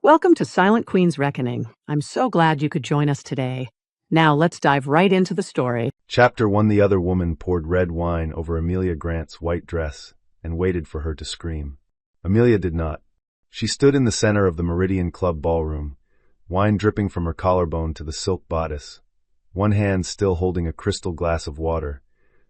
Welcome to Silent Queen's Reckoning. I'm so glad you could join us today. Now let's dive right into the story. Chapter 1. The other woman poured red wine over Amelia Grant's white dress and waited for her to scream. Amelia did not. She stood in the center of the Meridian Club ballroom, wine dripping from her collarbone to the silk bodice, one hand still holding a crystal glass of water,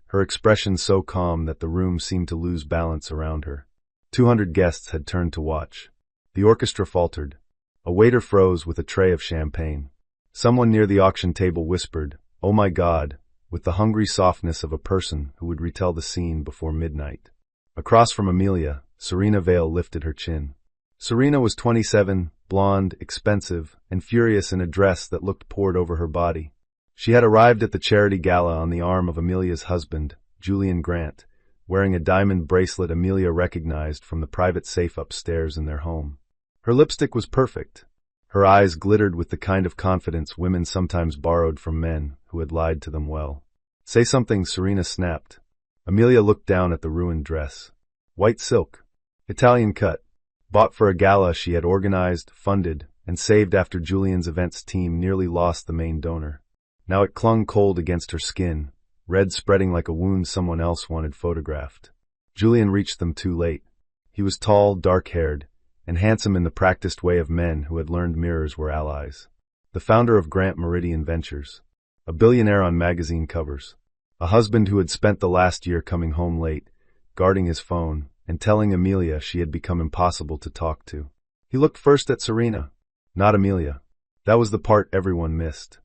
her expression so calm that the room seemed to lose balance around her. 200 guests had turned to watch. The orchestra faltered. A waiter froze with a tray of champagne. Someone near the auction table whispered, "Oh my God," with the hungry softness of a person who would retell the scene before midnight. Across from Amelia, Serena Vale lifted her chin. Serena was 27, blonde, expensive, and furious in a dress that looked poured over her body. She had arrived at the charity gala on the arm of Amelia's husband, Julian Grant, wearing a diamond bracelet Amelia recognized from the private safe upstairs in their home. Her lipstick was perfect. Her eyes glittered with the kind of confidence women sometimes borrowed from men who had lied to them well. "Say something," Serena snapped. Amelia looked down at the ruined dress. White silk. Italian cut. Bought for a gala she had organized, funded, and saved after Julian's events team nearly lost the main donor. Now it clung cold against her skin, red spreading like a wound someone else wanted photographed. Julian reached them too late. He was tall, dark-haired, and handsome in the practiced way of men who had learned mirrors were allies. The founder of Grant Meridian Ventures. A billionaire on magazine covers. A husband who had spent the last year coming home late, guarding his phone, and telling Amelia she had become impossible to talk to. He looked first at Serena, not Amelia. That was the part everyone missed.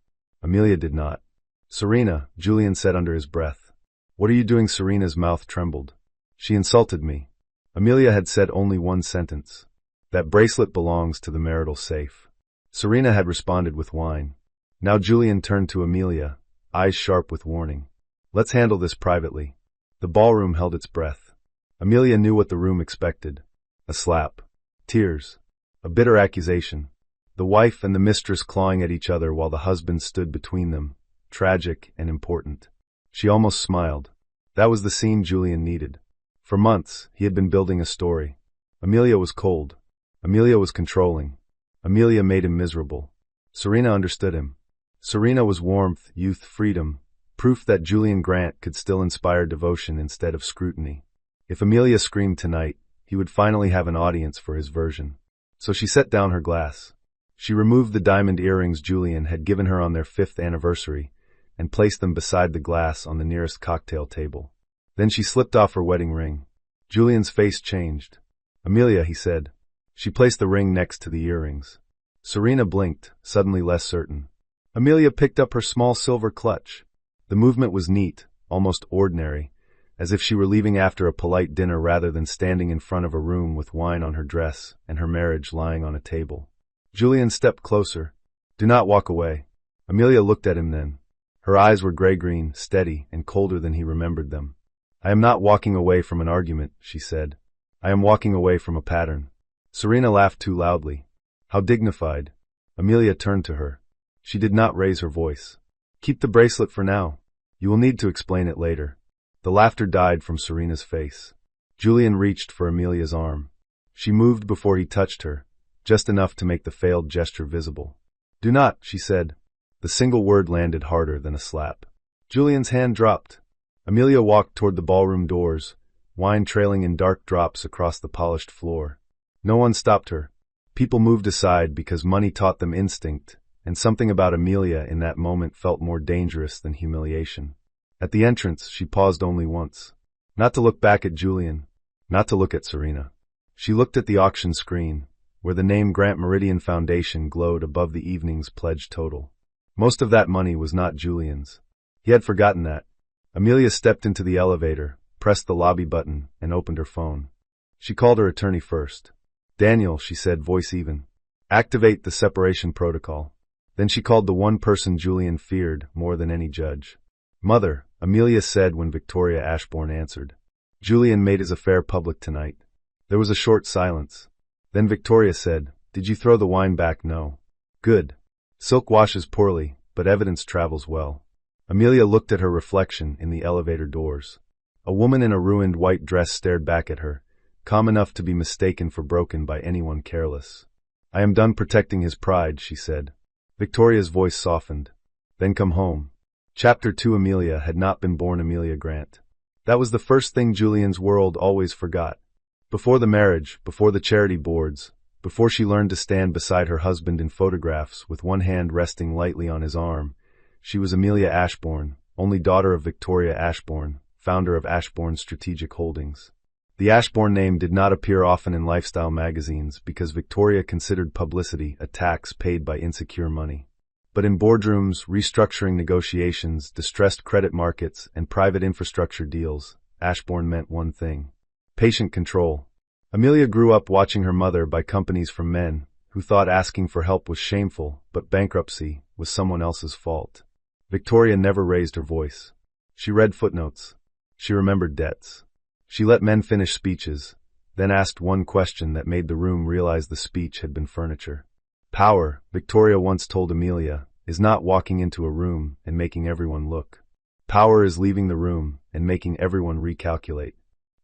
Amelia did not. "Serena," Julian said under his breath. "What are you doing?" Serena's mouth trembled. "She insulted me." Amelia had said only one sentence. "That bracelet belongs to the marital safe." Serena had responded with wine. Now Julian turned to Amelia, eyes sharp with warning. "Let's handle this privately." The ballroom held its breath. Amelia knew what the room expected. A slap. Tears. A bitter accusation. The wife and the mistress clawing at each other while the husband stood between them, tragic and important. She almost smiled. That was the scene Julian needed. For months, he had been building a story. Amelia was cold. Amelia was controlling. Amelia made him miserable. Serena understood him. Serena was warmth, youth, freedom, proof that Julian Grant could still inspire devotion instead of scrutiny. If Amelia screamed tonight, he would finally have an audience for his version. So she set down her glass. She removed the diamond earrings Julian had given her on their 5th anniversary and placed them beside the glass on the nearest cocktail table. Then she slipped off her wedding ring. Julian's face changed. "Amelia," he said. She placed the ring next to the earrings. Serena blinked, suddenly less certain. Amelia picked up her small silver clutch. The movement was neat, almost ordinary, as if she were leaving after a polite dinner rather than standing in front of a room with wine on her dress and her marriage lying on a table. Julian stepped closer. "Do not walk away." Amelia looked at him then. Her eyes were gray-green, steady, and colder than he remembered them. "I am not walking away from an argument," she said. "I am walking away from a pattern." Serena laughed too loudly. How dignified. Amelia turned to her. She did not raise her voice. "Keep the bracelet for now. You will need to explain it later." The laughter died from Serena's face. Julian reached for Amelia's arm. She moved before he touched her, just enough to make the failed gesture visible. "Do not," she said. The single word landed harder than a slap. Julian's hand dropped. Amelia walked toward the ballroom doors, wine trailing in dark drops across the polished floor. No one stopped her. People moved aside because money taught them instinct, and something about Amelia in that moment felt more dangerous than humiliation. At the entrance, she paused only once. Not to look back at Julian, not to look at Serena. She looked at the auction screen, where the name Grant Meridian Foundation glowed above the evening's pledge total. Most of that money was not Julian's. He had forgotten that. Amelia stepped into the elevator, pressed the lobby button, and opened her phone. She called her attorney first. "Daniel," she said, voice even. "Activate the separation protocol." Then she called the one person Julian feared more than any judge. "Mother," Amelia said when Victoria Ashbourne answered. "Julian made his affair public tonight." There was a short silence. Then Victoria said, "Did you throw the wine back?" "No." "Good. Silk washes poorly, but evidence travels well." Amelia looked at her reflection in the elevator doors. A woman in a ruined white dress stared back at her, calm enough to be mistaken for broken by anyone careless. I am done protecting his pride, she said. Victoria's voice softened. Then come home. Chapter 2. Amelia had not been born Amelia Grant. That was the first thing Julian's world always forgot. Before the marriage, before the charity boards, before she learned to stand beside her husband in photographs with one hand resting lightly on his arm, she was Amelia Ashbourne, only daughter of Victoria Ashbourne, founder of Ashbourne Strategic Holdings. The Ashbourne name did not appear often in lifestyle magazines because Victoria considered publicity a tax paid by insecure money. But in boardrooms, restructuring negotiations, distressed credit markets, and private infrastructure deals, Ashbourne meant one thing: patient control. Amelia grew up watching her mother buy companies from men who thought asking for help was shameful, but bankruptcy was someone else's fault. Victoria never raised her voice. She read footnotes. She remembered debts. She let men finish speeches, then asked one question that made the room realize the speech had been furniture. Power, Victoria once told Amelia, is not walking into a room and making everyone look. Power is leaving the room and making everyone recalculate.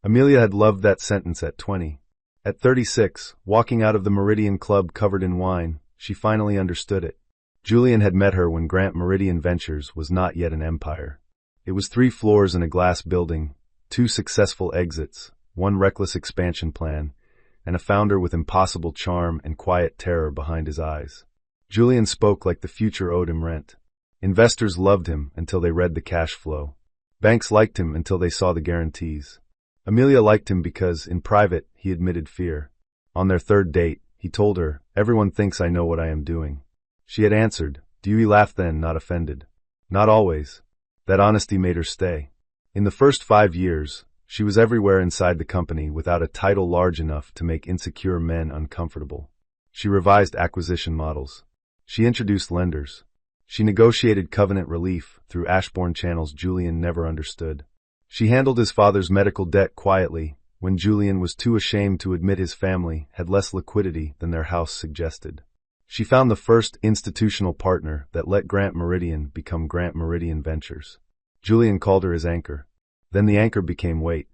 Amelia had loved that sentence at 20. At 36, walking out of the Meridian Club covered in wine, she finally understood it. Julian had met her when Grant Meridian Ventures was not yet an empire. It was 3 floors in a glass building, 2 successful exits, 1 reckless expansion plan, and a founder with impossible charm and quiet terror behind his eyes. Julian spoke like the future owed him rent. Investors loved him until they read the cash flow. Banks liked him until they saw the guarantees. Amelia liked him because, in private, he admitted fear. On their 3rd date, he told her, "Everyone thinks I know what I am doing." She had answered, "Do you?" He laughed then, not offended. Not always. That honesty made her stay. In the first 5 years, she was everywhere inside the company without a title large enough to make insecure men uncomfortable. She revised acquisition models. She introduced lenders. She negotiated covenant relief through Ashbourne channels Julian never understood. She handled his father's medical debt quietly when Julian was too ashamed to admit his family had less liquidity than their house suggested. She found the first institutional partner that let Grant Meridian become Grant Meridian Ventures. Julian called her his anchor. Then the anchor became weight.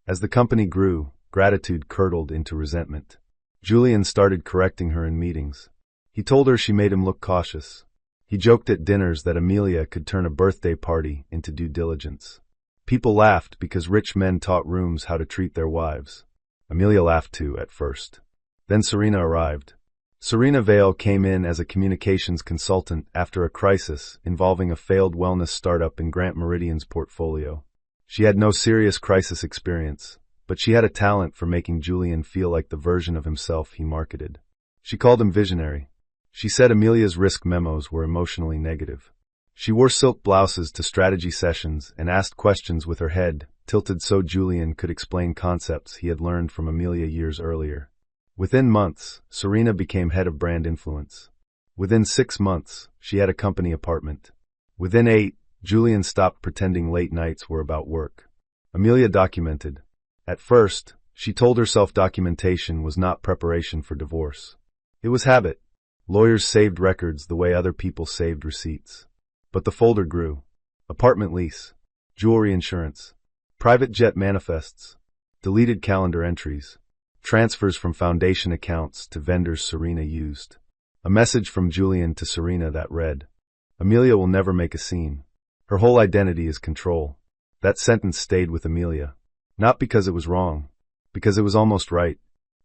As the company grew, gratitude curdled into resentment. Julian started correcting her in meetings. He told her she made him look cautious. He joked at dinners that Amelia could turn a birthday party into due diligence. People laughed because rich men taught rooms how to treat their wives. Amelia laughed too, at first. Then Serena arrived. Serena Vale came in as a communications consultant after a crisis involving a failed wellness startup in Grant Meridian's portfolio. She had no serious crisis experience, but she had a talent for making Julian feel like the version of himself he marketed. She called him visionary. She said Amelia's risk memos were emotionally negative. She wore silk blouses to strategy sessions and asked questions with her head tilted so Julian could explain concepts he had learned from Amelia years earlier. Within months, Serena became head of brand influence. Within 6 months, she had a company apartment. Within 8, Julian stopped pretending late nights were about work. Amelia documented. At first, she told herself documentation was not preparation for divorce. It was habit. Lawyers saved records the way other people saved receipts. But the folder grew. Apartment lease, jewelry insurance, private jet manifests, deleted calendar entries, transfers from foundation accounts to vendors Serena used. A message from Julian to Serena that read, "Amelia will never make a scene. Her whole identity is control." That sentence stayed with Amelia. Not because it was wrong, because it was almost right.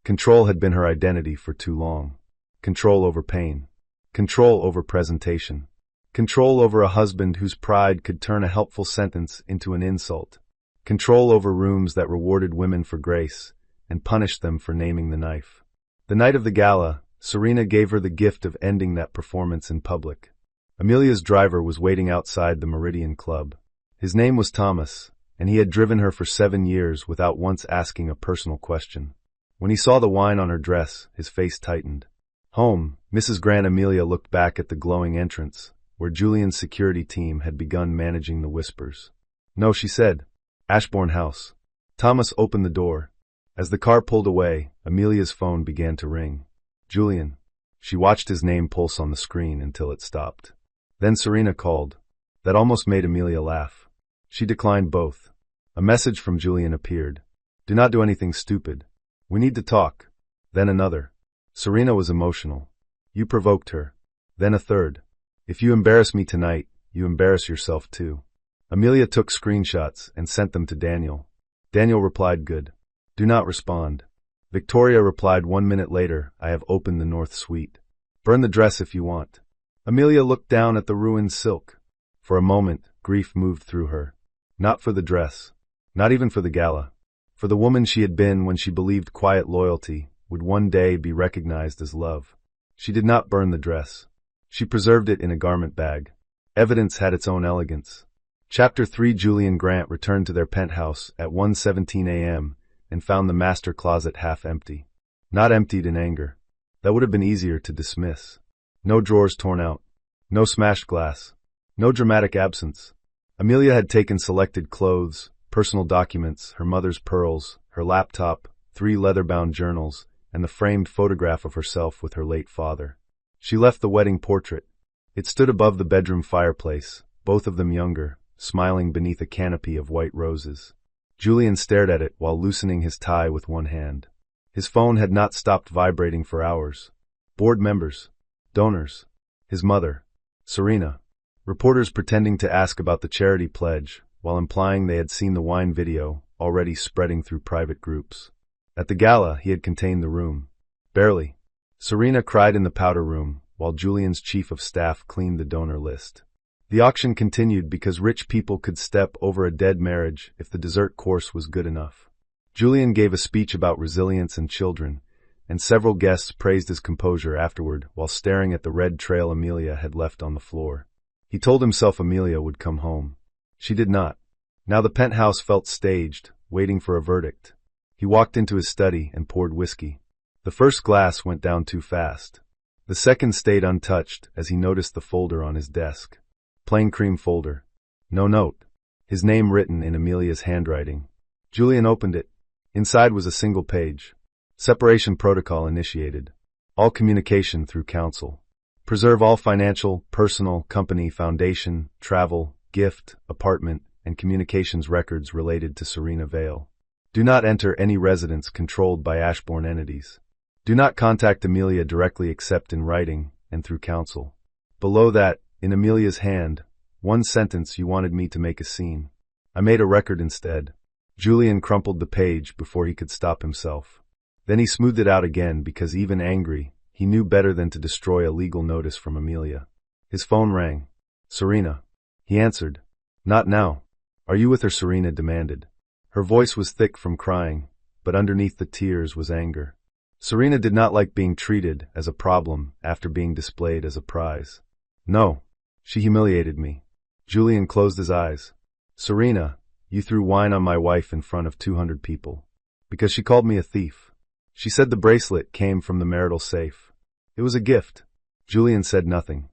Control had been her identity for too long. Control over pain. Control over presentation. Control over a husband whose pride could turn a helpful sentence into an insult. Control over rooms that rewarded women for grace and punished them for naming the knife. The night of the gala, Serena gave her the gift of ending that performance in public. Amelia's driver was waiting outside the Meridian Club. His name was Thomas, and he had driven her for 7 years without once asking a personal question. When he saw the wine on her dress, his face tightened. Home, Mrs. Grant. Amelia looked back at the glowing entrance, where Julian's security team had begun managing the whispers. "No," she said. "Ashbourne House." Thomas opened the door. As the car pulled away, Amelia's phone began to ring. "Julian." She watched his name pulse on the screen until it stopped. Then Serena called. That almost made Amelia laugh. She declined both. A message from Julian appeared. "Do not do anything stupid. We need to talk." Then another. Serena was emotional. You provoked her. Then a third. If you embarrass me tonight, you embarrass yourself too. Amelia took screenshots and sent them to Daniel. Daniel replied, good. Do not respond. Victoria replied 1 minute later, I have opened the north suite. Burn the dress if you want. Amelia looked down at the ruined silk. For a moment, grief moved through her. Not for the dress. Not even for the gala. For the woman she had been when she believed quiet loyalty would one day be recognized as love. She did not burn the dress. She preserved it in a garment bag. Evidence had its own elegance. Chapter 3. Julian Grant returned to their penthouse at 1:17 a.m. and found the master closet half empty. Not emptied in anger. That would have been easier to dismiss. No drawers torn out. No smashed glass. No dramatic absence. Amelia had taken selected clothes, personal documents, her mother's pearls, her laptop, 3 leather-bound journals, and the framed photograph of herself with her late father. She left the wedding portrait. It stood above the bedroom fireplace, both of them younger, smiling beneath a canopy of white roses. Julian stared at it while loosening his tie with one hand. His phone had not stopped vibrating for hours. Board members. Donors. His mother. Serena. Reporters pretending to ask about the charity pledge, while implying they had seen the wine video, already spreading through private groups. At the gala, he had contained the room. Barely. Serena cried in the powder room, while Julian's chief of staff cleaned the donor list. The auction continued because rich people could step over a dead marriage if the dessert course was good enough. Julian gave a speech about resilience and children, and several guests praised his composure afterward while staring at the red trail Amelia had left on the floor. He told himself Amelia would come home. She did not. Now the penthouse felt staged, waiting for a verdict. He walked into his study and poured whiskey. The first glass went down too fast. The second stayed untouched as he noticed the folder on his desk. Plain cream folder. No note. His name written in Amelia's handwriting. Julian opened it. Inside was a single page. Separation protocol initiated. All communication through counsel. Preserve all financial, personal, company, foundation, travel, gift, apartment, and communications records related to Serena Vale. Do not enter any residence controlled by Ashbourne entities. Do not contact Amelia directly except in writing and through counsel. Below that, in Amelia's hand, one sentence: you wanted me to make a scene. I made a record instead. Julian crumpled the page before he could stop himself. Then he smoothed it out again because even angry, he knew better than to destroy a legal notice from Amelia. His phone rang. Serena. He answered. Not now. Are you with her? Serena demanded. Her voice was thick from crying, but underneath the tears was anger. Serena did not like being treated as a problem after being displayed as a prize. No. She humiliated me. Julian closed his eyes. Serena, you threw wine on my wife in front of 200 people. Because she called me a thief. She said the bracelet came from the marital safe. It was a gift. Julian said nothing.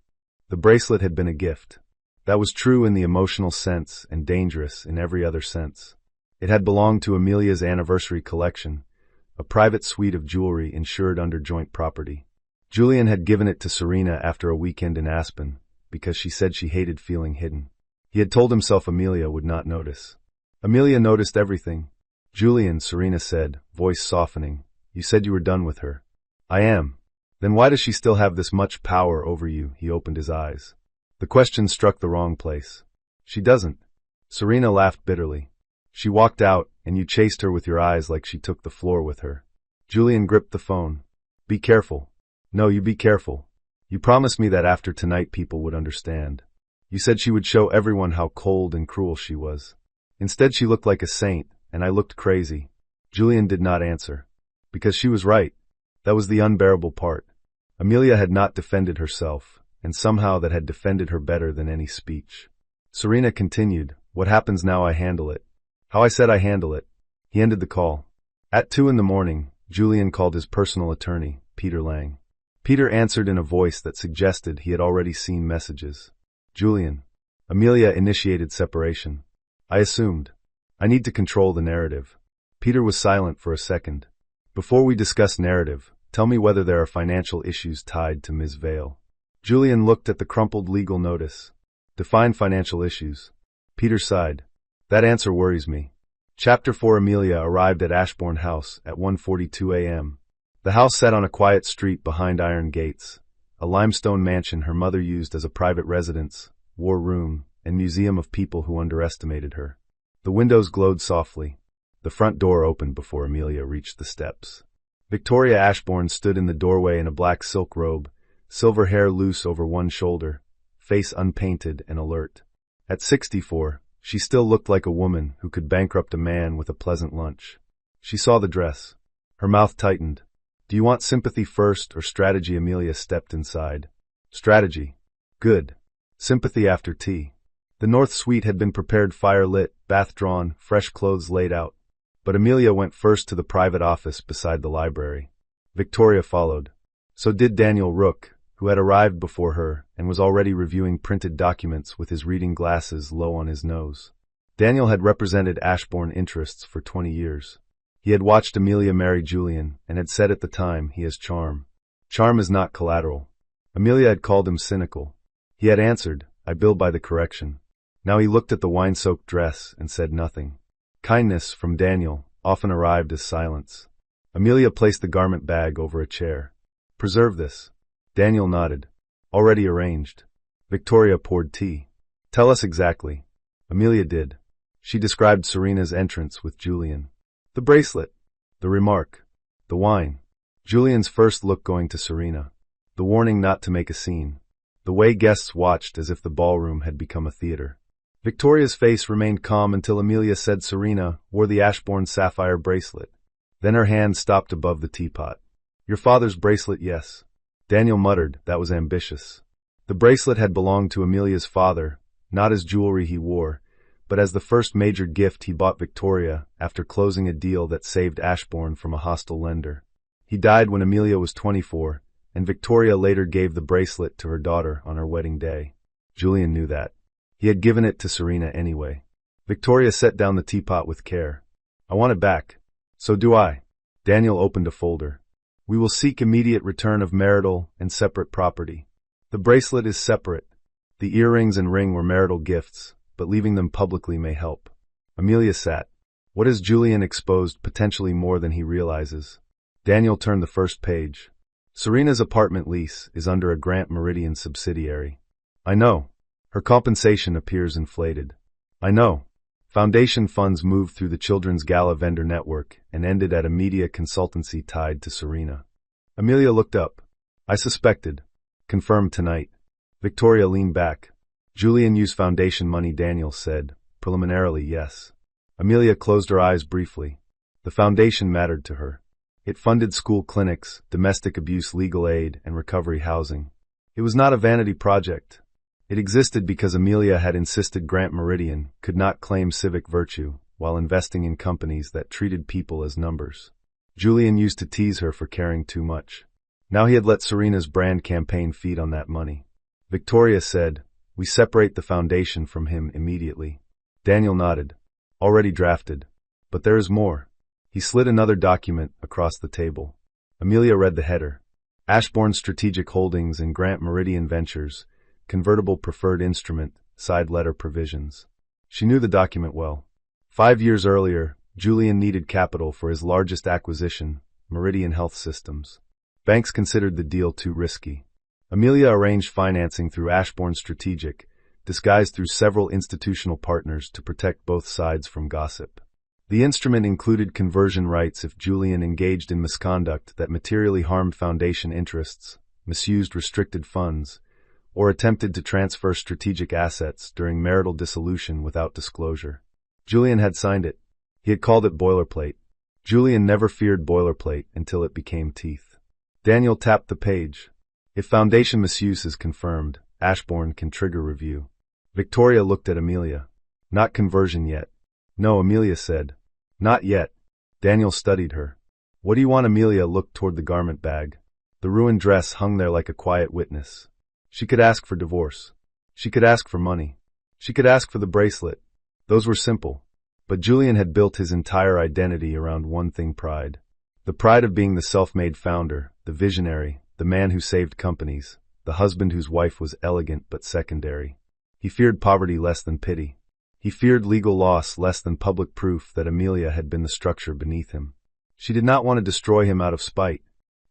The bracelet had been a gift. That was true in the emotional sense and dangerous in every other sense. It had belonged to Amelia's anniversary collection, a private suite of jewelry insured under joint property. Julian had given it to Serena after a weekend in Aspen, because she said she hated feeling hidden. He had told himself Amelia would not notice. Amelia noticed everything. Julian, Serena said, voice softening, you said you were done with her. I am. Then why does she still have this much power over you? He opened his eyes. The question struck the wrong place. She doesn't. Serena laughed bitterly. She walked out, and you chased her with your eyes like she took the floor with her. Julian gripped the phone. Be careful. No, you be careful. You promised me that after tonight people would understand. You said she would show everyone how cold and cruel she was. Instead she looked like a saint, and I looked crazy. Julian did not answer. Because she was right. That was the unbearable part. Amelia had not defended herself, and somehow that had defended her better than any speech. Serena continued, what happens now? I handle it. How? I said I handle it. He ended the call. At 2 a.m, Julian called his personal attorney, Peter Lang. Peter answered in a voice that suggested he had already seen messages. Julian. Amelia initiated separation. I assumed. I need to control the narrative. Peter was silent for a second. Before we discuss narrative, tell me whether there are financial issues tied to Ms. Vale. Julian looked at the crumpled legal notice. Define financial issues. Peter sighed. That answer worries me. Chapter 4. Amelia arrived at Ashbourne House at 1:42 a.m. The house sat on a quiet street behind iron gates, a limestone mansion her mother used as a private residence, war room, and museum of people who underestimated her. The windows glowed softly. The front door opened before Amelia reached the steps. Victoria Ashbourne stood in the doorway in a black silk robe, silver hair loose over one shoulder, face unpainted and alert. At 64, she still looked like a woman who could bankrupt a man with a pleasant lunch. She saw the dress. Her mouth tightened. "Do you want sympathy first or strategy?" Amelia stepped inside. "Strategy." "Good. Sympathy after tea." The north suite had been prepared, fire lit, bath drawn, fresh clothes laid out. But Amelia went first to the private office beside the library. Victoria followed. So did Daniel Rook, who had arrived before her and was already reviewing printed documents with his reading glasses low on his nose. Daniel had represented Ashbourne interests for 20 years. He had watched Amelia marry Julian and had said at the time, "He has charm. Charm is not collateral." Amelia had called him cynical. He had answered, "I bill by the correction." Now he looked at the wine-soaked dress and said nothing. Kindness from Daniel often arrived as silence. Amelia placed the garment bag over a chair. "Preserve this." Daniel nodded. "Already arranged." Victoria poured tea. "Tell us exactly." Amelia did. She described Serena's entrance with Julian. The bracelet. The remark. The wine. Julian's first look going to Serena. The warning not to make a scene. The way guests watched as if the ballroom had become a theater. Victoria's face remained calm until Amelia said Serena wore the Ashbourne sapphire bracelet. Then her hand stopped above the teapot. "Your father's bracelet, yes." Daniel muttered, "That was ambitious." The bracelet had belonged to Amelia's father, not as jewelry he wore, but as the first major gift he bought Victoria after closing a deal that saved Ashbourne from a hostile lender. He died when Amelia was 24, and Victoria later gave the bracelet to her daughter on her wedding day. Julian knew that. He had given it to Serena anyway. Victoria set down the teapot with care. "I want it back." "So do I." Daniel opened a folder. "We will seek immediate return of marital and separate property." The bracelet is separate. The earrings and ring were marital gifts, but leaving them publicly may help. Amelia sat. What has Julian exposed potentially more than he realizes? Daniel turned the first page. Serena's apartment lease is under a Grant Meridian subsidiary. I know. Her compensation appears inflated. I know. Foundation funds moved through the Children's Gala vendor network and ended at a media consultancy tied to Serena. Amelia looked up. I suspected. Confirmed tonight. Victoria leaned back. Julian used foundation money, Daniel said. Preliminarily, yes. Amelia closed her eyes briefly. The foundation mattered to her. It funded school clinics, domestic abuse legal aid, and recovery housing. It was not a vanity project. It existed because Amelia had insisted Grant Meridian could not claim civic virtue while investing in companies that treated people as numbers. Julian used to tease her for caring too much. Now he had let Serena's brand campaign feed on that money. Victoria said, "We separate the foundation from him immediately." Daniel nodded. Already drafted. But there is more. He slid another document across the table. Amelia read the header. Ashbourne Strategic Holdings and Grant Meridian Ventures, convertible preferred instrument, side letter provisions. She knew the document well. 5 years earlier, Julian needed capital for his largest acquisition, Meridian Health Systems. Banks considered the deal too risky. Amelia arranged financing through Ashbourne Strategic, disguised through several institutional partners to protect both sides from gossip. The instrument included conversion rights if Julian engaged in misconduct that materially harmed foundation interests, misused restricted funds, or attempted to transfer strategic assets during marital dissolution without disclosure. Julian had signed it. He had called it boilerplate. Julian never feared boilerplate until it became teeth. Daniel tapped the page. If foundation misuse is confirmed, Ashbourne can trigger review. Victoria looked at Amelia. Not conversion yet. No, Amelia said. Not yet. Daniel studied her. What do you want? Amelia looked toward the garment bag. The ruined dress hung there like a quiet witness. She could ask for divorce. She could ask for money. She could ask for the bracelet. Those were simple. But Julian had built his entire identity around one thing: pride. The pride of being the self-made founder, the visionary, the man who saved companies, the husband whose wife was elegant but secondary. He feared poverty less than pity. He feared legal loss less than public proof that Amelia had been the structure beneath him. She did not want to destroy him out of spite.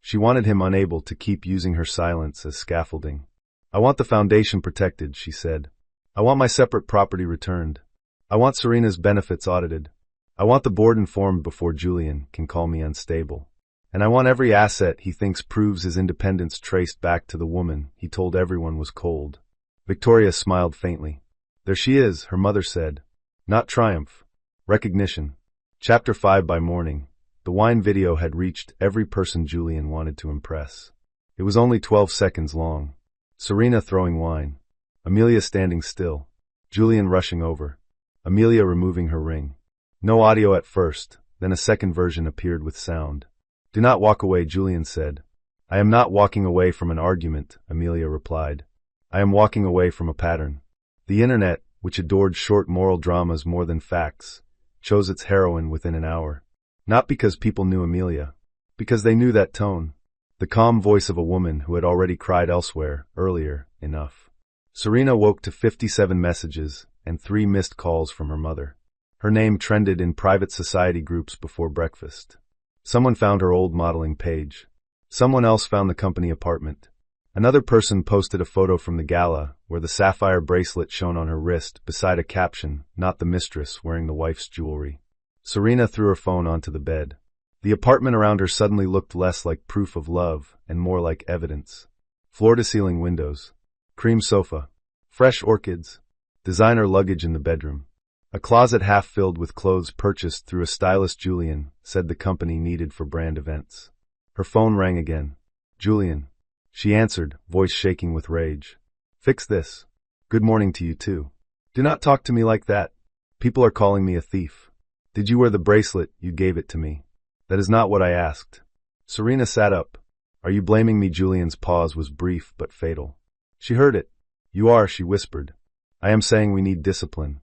She wanted him unable to keep using her silence as scaffolding. I want the foundation protected, she said. I want my separate property returned. I want Serena's benefits audited. I want the board informed before Julian can call me unstable. And I want every asset he thinks proves his independence traced back to the woman he told everyone was cold. Victoria smiled faintly. There she is, her mother said. Not triumph. Recognition. Chapter 5. By morning, the wine video had reached every person Julian wanted to impress. It was only 12 seconds long. Serena throwing wine. Amelia standing still. Julian rushing over. Amelia removing her ring. No audio at first, then a second version appeared with sound. Do not walk away, Julian said. I am not walking away from an argument, Amelia replied. I am walking away from a pattern. The internet, which adored short moral dramas more than facts, chose its heroine within an hour. Not because people knew Amelia, because they knew that tone. The calm voice of a woman who had already cried elsewhere, earlier, enough. Serena woke to 57 messages and 3 missed calls from her mother. Her name trended in private society groups before breakfast. Someone found her old modeling page. Someone else found the company apartment. Another person posted a photo from the gala where the sapphire bracelet shone on her wrist beside a caption, not the mistress wearing the wife's jewelry. Serena threw her phone onto the bed. The apartment around her suddenly looked less like proof of love and more like evidence. Floor-to-ceiling windows. Cream sofa. Fresh orchids. Designer luggage in the bedroom. A closet half filled with clothes purchased through a stylist Julian said the company needed for brand events. Her phone rang again. Julian. She answered, voice shaking with rage. Fix this. Good morning to you too. Do not talk to me like that. People are calling me a thief. Did you wear the bracelet? You gave it to me. That is not what I asked. Serena sat up. Are you blaming me? Julian's pause was brief but fatal. She heard it. You are, she whispered. I am saying we need discipline.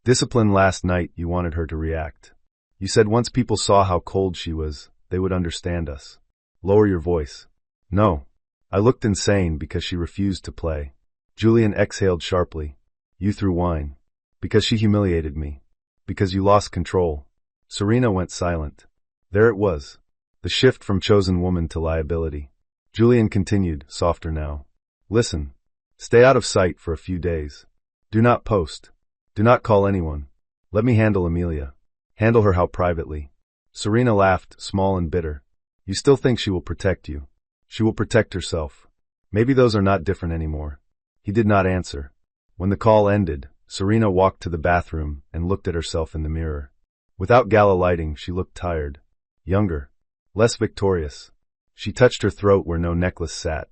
Discipline. Last night you wanted her to react. You said once people saw how cold she was, they would understand us. Lower your voice. No. I looked insane because she refused to play. Julian exhaled sharply. You threw wine. Because she humiliated me. Because you lost control. Serena went silent. There it was. The shift from chosen woman to liability. Julian continued, softer now. Listen. Stay out of sight for a few days. Do not post. Do not call anyone. Let me handle Amelia. Handle her how privately? Serena laughed, small and bitter. You still think she will protect you. She will protect herself. Maybe those are not different anymore. He did not answer. When the call ended, Serena walked to the bathroom and looked at herself in the mirror. Without gala lighting, she looked tired. Younger. Less victorious. She touched her throat where no necklace sat,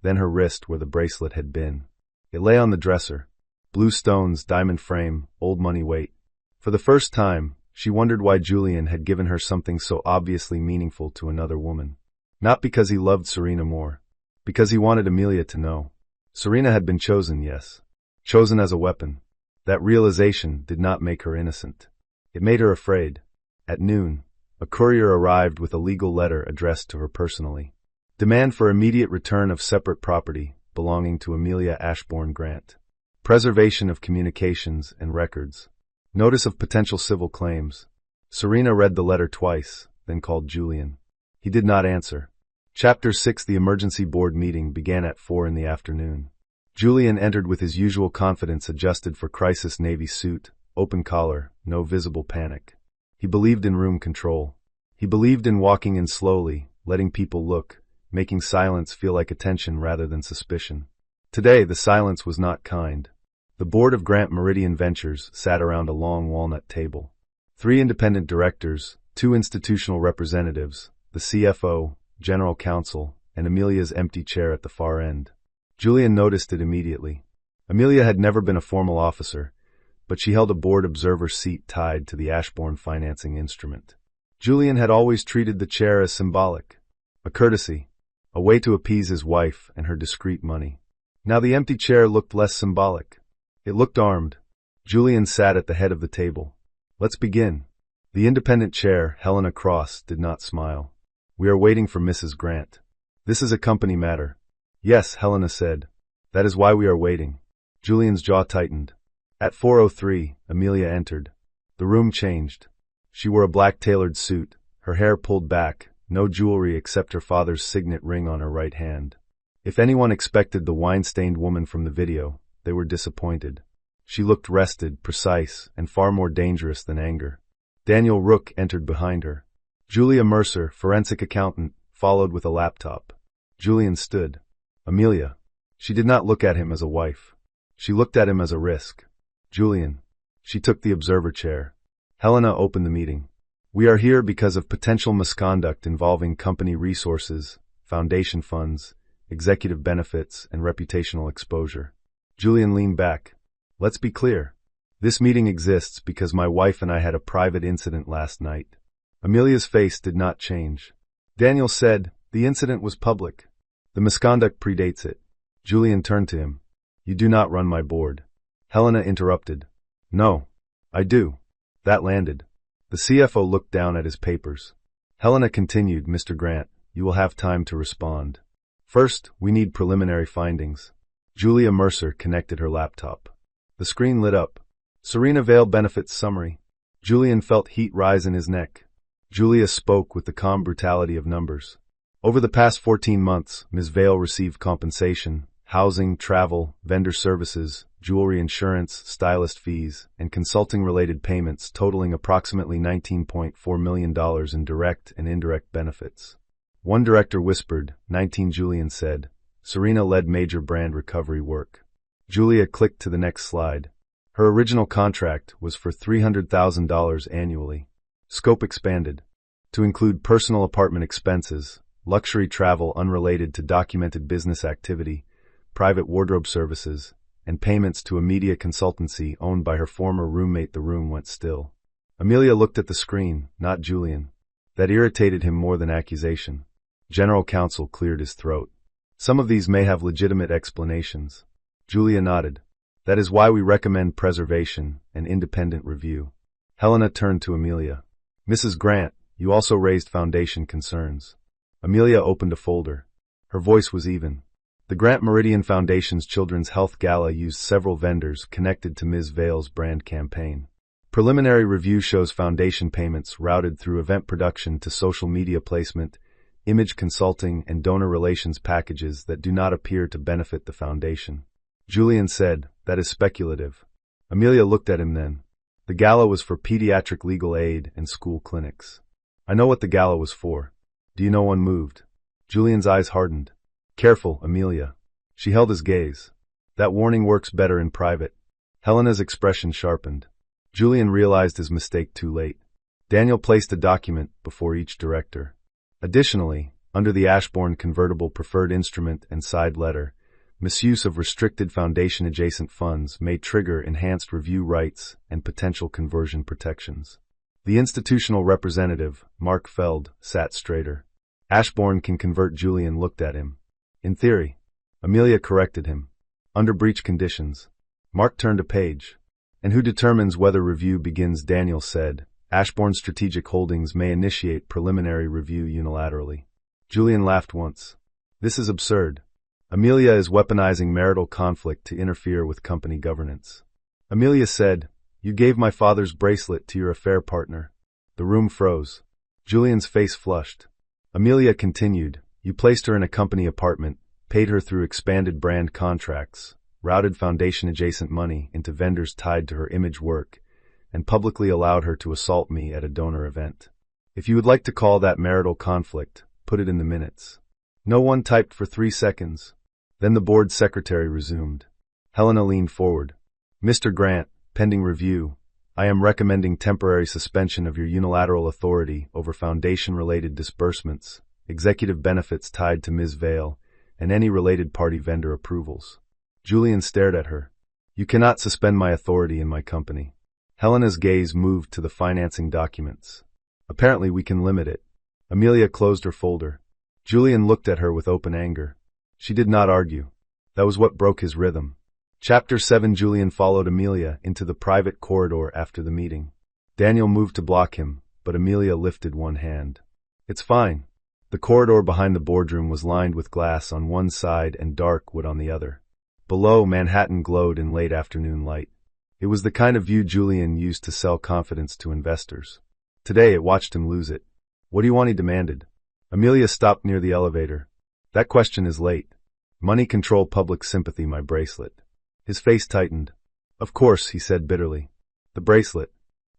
then her wrist where the bracelet had been. It lay on the dresser. Blue stones, diamond frame, old money weight. For the first time, she wondered why Julian had given her something so obviously meaningful to another woman. Not because he loved Serena more. Because he wanted Amelia to know. Serena had been chosen, yes. Chosen as a weapon. That realization did not make her innocent. It made her afraid. At noon, a courier arrived with a legal letter addressed to her personally. Demand for immediate return of separate property belonging to Amelia Ashbourne Grant. Preservation of communications and records. Notice of potential civil claims. Serena read the letter twice, then called Julian. He did not answer. Chapter 6. The emergency board meeting began at 4 in the afternoon. Julian entered with his usual confidence adjusted for crisis navy suit, open collar, no visible panic. He believed in room control. He believed in walking in slowly, letting people look, making silence feel like attention rather than suspicion. Today, the silence was not kind. The board of Grant Meridian Ventures sat around a long walnut table. 3 independent directors, 2 institutional representatives, the CFO, general counsel, and Amelia's empty chair at the far end. Julian noticed it immediately. Amelia had never been a formal officer, but she held a board observer seat tied to the Ashbourne financing instrument. Julian had always treated the chair as symbolic, a courtesy, a way to appease his wife and her discreet money. Now the empty chair looked less symbolic. It looked armed. Julian sat at the head of the table. Let's begin. The independent chair, Helena Cross, did not smile. We are waiting for Mrs. Grant. This is a company matter. Yes, Helena said. That is why we are waiting. Julian's jaw tightened. At 4:03, Amelia entered. The room changed. She wore a black tailored suit, her hair pulled back, no jewelry except her father's signet ring on her right hand. If anyone expected the wine-stained woman from the video, they were disappointed. She looked rested, precise, and far more dangerous than anger. Daniel Rook entered behind her. Julia Mercer, forensic accountant, followed with a laptop. Julian stood. Amelia. She did not look at him as a wife. She looked at him as a risk. Julian. She took the observer chair. Helena opened the meeting. We are here because of potential misconduct involving company resources, foundation funds, executive benefits, and reputational exposure. Julian leaned back. Let's be clear. This meeting exists because my wife and I had a private incident last night. Amelia's face did not change. Daniel said, the incident was public. The misconduct predates it. Julian turned to him. You do not run my board. Helena interrupted. No, I do. That landed. The CFO looked down at his papers. Helena continued, Mr. Grant, you will have time to respond. First, we need preliminary findings. Julia Mercer connected her laptop. The screen lit up. Serena Vale Benefits Summary. Julian felt heat rise in his neck. Julia spoke with the calm brutality of numbers. Over the past 14 months, Ms. Vale received compensation, housing, travel, vendor services, jewelry insurance, stylist fees, and consulting-related payments totaling approximately $19.4 million in direct and indirect benefits. One director whispered, 19. Julian said, Serena led major brand recovery work. Julia clicked to the next slide. Her original contract was for $300,000 annually. Scope expanded to include personal apartment expenses, luxury travel unrelated to documented business activity, private wardrobe services, and payments to a media consultancy owned by her former roommate. The room went still. Amelia looked at the screen, not Julian. That irritated him more than accusation. General counsel cleared his throat. Some of these may have legitimate explanations. Julia nodded. That is why we recommend preservation and independent review. Helena turned to Amelia. Mrs. Grant, you also raised foundation concerns. Amelia opened a folder. Her voice was even. The Grant Meridian Foundation's Children's Health Gala used several vendors connected to Ms. Vale's brand campaign. Preliminary review shows foundation payments routed through event production to social media placement, image consulting, and donor relations packages that do not appear to benefit the foundation. Julian said, that is speculative. Amelia looked at him then. The gala was for pediatric legal aid and school clinics. I know what the gala was for. Do you know one moved? Julian's eyes hardened. Careful, Amelia. She held his gaze. That warning works better in private. Helena's expression sharpened. Julian realized his mistake too late. Daniel placed a document before each director. Additionally, under the Ashbourne convertible preferred instrument and side letter, misuse of restricted foundation-adjacent funds may trigger enhanced review rights and potential conversion protections. The institutional representative, Mark Feld, sat straighter. Ashbourne can convert. Julian looked at him. In theory. Amelia corrected him. Under breach conditions. Mark turned a page. And who determines whether review begins? Daniel said. Ashbourne Strategic Holdings may initiate preliminary review unilaterally. Julian laughed once. This is absurd. Amelia is weaponizing marital conflict to interfere with company governance. Amelia said, you gave my father's bracelet to your affair partner. The room froze. Julian's face flushed. Amelia continued, you placed her in a company apartment, paid her through expanded brand contracts, routed foundation-adjacent money into vendors tied to her image work, and publicly allowed her to assault me at a donor event. If you would like to call that marital conflict, put it in the minutes. No one typed for 3 seconds. Then the board secretary resumed. Helena leaned forward. Mr. Grant, pending review, I am recommending temporary suspension of your unilateral authority over foundation-related disbursements, executive benefits tied to Ms. Vale, and any related party vendor approvals. Julian stared at her. You cannot suspend my authority in my company. Helena's gaze moved to the financing documents. Apparently we can limit it. Amelia closed her folder. Julian looked at her with open anger. She did not argue. That was what broke his rhythm. Chapter 7. Julian followed Amelia into the private corridor after the meeting. Daniel moved to block him, but Amelia lifted one hand. It's fine. The corridor behind the boardroom was lined with glass on one side and dark wood on the other. Below, Manhattan glowed in late afternoon light. It was the kind of view Julian used to sell confidence to investors. Today it watched him lose it. What do you want? He demanded. Amelia stopped near the elevator. That question is late. Money control public sympathy, my bracelet. His face tightened. Of course, he said bitterly. The bracelet.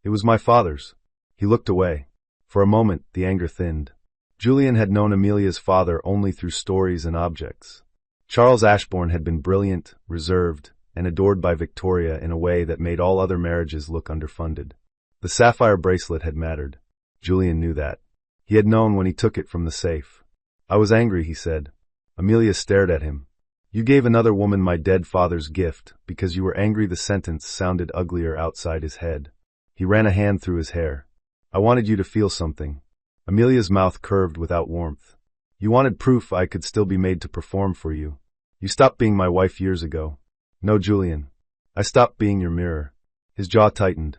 It was my father's. He looked away. For a moment, the anger thinned. Julian had known Amelia's father only through stories and objects. Charles Ashbourne had been brilliant, reserved, and adored by Victoria in a way that made all other marriages look underfunded. The sapphire bracelet had mattered. Julian knew that. He had known when he took it from the safe. I was angry, he said. Amelia stared at him. You gave another woman my dead father's gift because you were angry. The sentence sounded uglier outside his head. He ran a hand through his hair. I wanted you to feel something. Amelia's mouth curved without warmth. You wanted proof I could still be made to perform for you. You stopped being my wife years ago. No, Julian. I stopped being your mirror. His jaw tightened.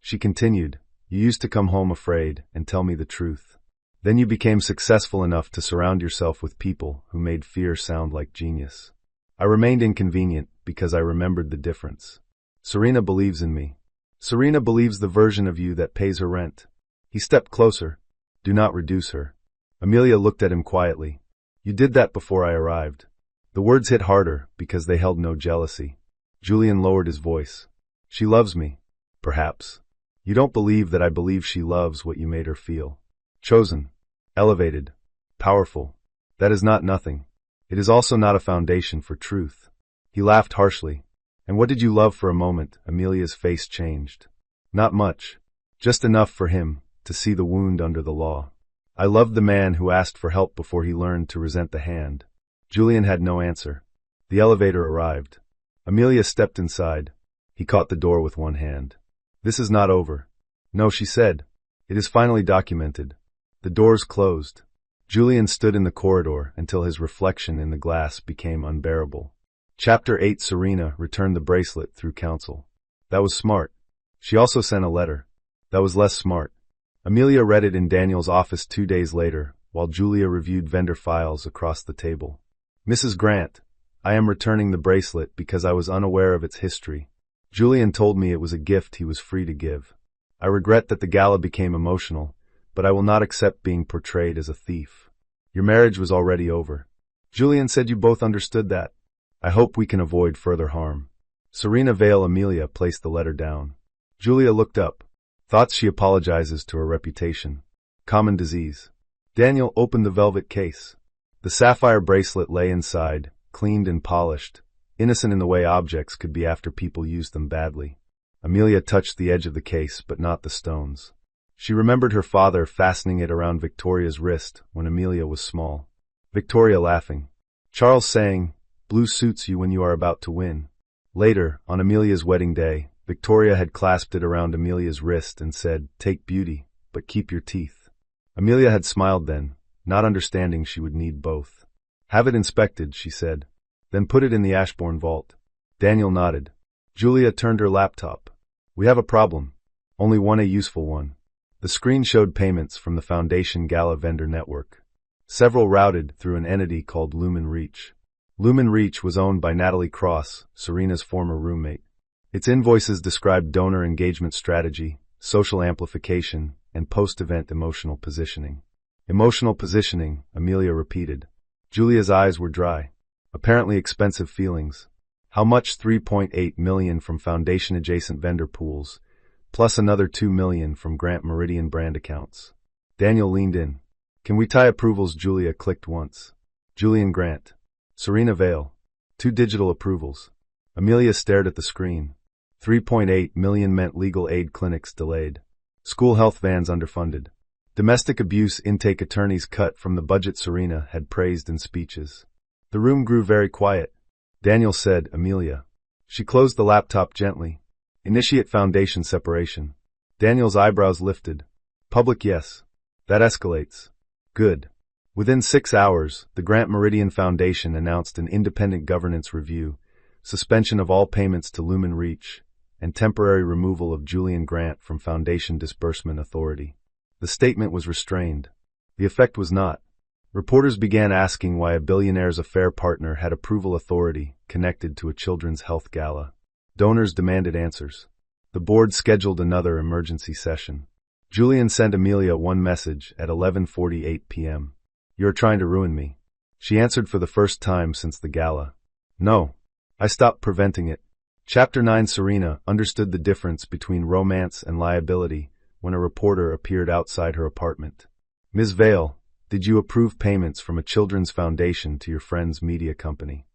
She continued, you used to come home afraid and tell me the truth. Then you became successful enough to surround yourself with people who made fear sound like genius. I remained inconvenient because I remembered the difference. Serena believes in me. Serena believes the version of you that pays her rent. He stepped closer. Do not reduce her. Amelia looked at him quietly. You did that before I arrived. The words hit harder because they held no jealousy. Julian lowered his voice. She loves me. Perhaps. You don't believe that I believe she loves what you made her feel. Chosen. Elevated. Powerful. That is not nothing. It is also not a foundation for truth. He laughed harshly. And what did you love for a moment? Amelia's face changed. Not much. Just enough for him to see the wound under the law. I loved the man who asked for help before he learned to resent the hand. Julian had no answer. The elevator arrived. Amelia stepped inside. He caught the door with one hand. This is not over. No, she said. It is finally documented. The doors closed. Julian stood in the corridor until his reflection in the glass became unbearable. Chapter 8. Serena returned the bracelet through counsel. That was smart. She also sent a letter. That was less smart. Amelia read it in Daniel's office 2 days later, while Julia reviewed vendor files across the table. Mrs. Grant, I am returning the bracelet because I was unaware of its history. Julian told me it was a gift he was free to give. I regret that the gala became emotional, but I will not accept being portrayed as a thief. Your marriage was already over. Julian said you both understood that. I hope we can avoid further harm. Serena Vale. Amelia placed the letter down. Julia looked up. Thoughts she apologizes to her reputation. Common disease. Daniel opened the velvet case. The sapphire bracelet lay inside, cleaned and polished, innocent in the way objects could be after people used them badly. Amelia touched the edge of the case, but not the stones. She remembered her father fastening it around Victoria's wrist when Amelia was small. Victoria laughing. Charles saying, blue suits you when you are about to win. Later, on Amelia's wedding day, Victoria had clasped it around Amelia's wrist and said, take beauty, but keep your teeth. Amelia had smiled then, not understanding she would need both. Have it inspected, she said. Then put it in the Ashbourne vault. Daniel nodded. Julia turned her laptop. We have a problem. Only one, a useful one. The screen showed payments from the Foundation Gala vendor network. Several routed through an entity called Lumen Reach. Lumen Reach was owned by Natalie Cross, Serena's former roommate. Its invoices described donor engagement strategy, social amplification, and post-event emotional positioning. Emotional positioning, Amelia repeated. Julia's eyes were dry. Apparently expensive feelings. How much? 3.8 million from Foundation-adjacent vendor pools, plus another 2 million from Grant Meridian brand accounts. Daniel leaned in. Can we tie approvals? Julia clicked once. Julian Grant. Serena Vale. 2 digital approvals. Amelia stared at the screen. 3.8 million meant legal aid clinics delayed. School health vans underfunded. Domestic abuse intake attorneys cut from the budget Serena had praised in speeches. The room grew very quiet. Daniel said, Amelia. She closed the laptop gently. Initiate foundation separation. Daniel's eyebrows lifted. Public, yes. That escalates. Good. Within 6 hours, the Grant Meridian Foundation announced an independent governance review, suspension of all payments to Lumen Reach, and temporary removal of Julian Grant from Foundation Disbursement Authority. The statement was restrained. The effect was not. Reporters began asking why a Billionaire's affair partner had approval authority connected to a children's health gala. Donors demanded answers. The board scheduled another emergency session. Julian sent Amelia one message at 11:48 p.m. You are trying to ruin me. She answered for the first time since the gala. No. I stopped preventing it. Chapter 9. Serena understood the difference between romance and liability when a reporter appeared outside her apartment. Ms. Vale, did you approve payments from a children's foundation to your friend's media company?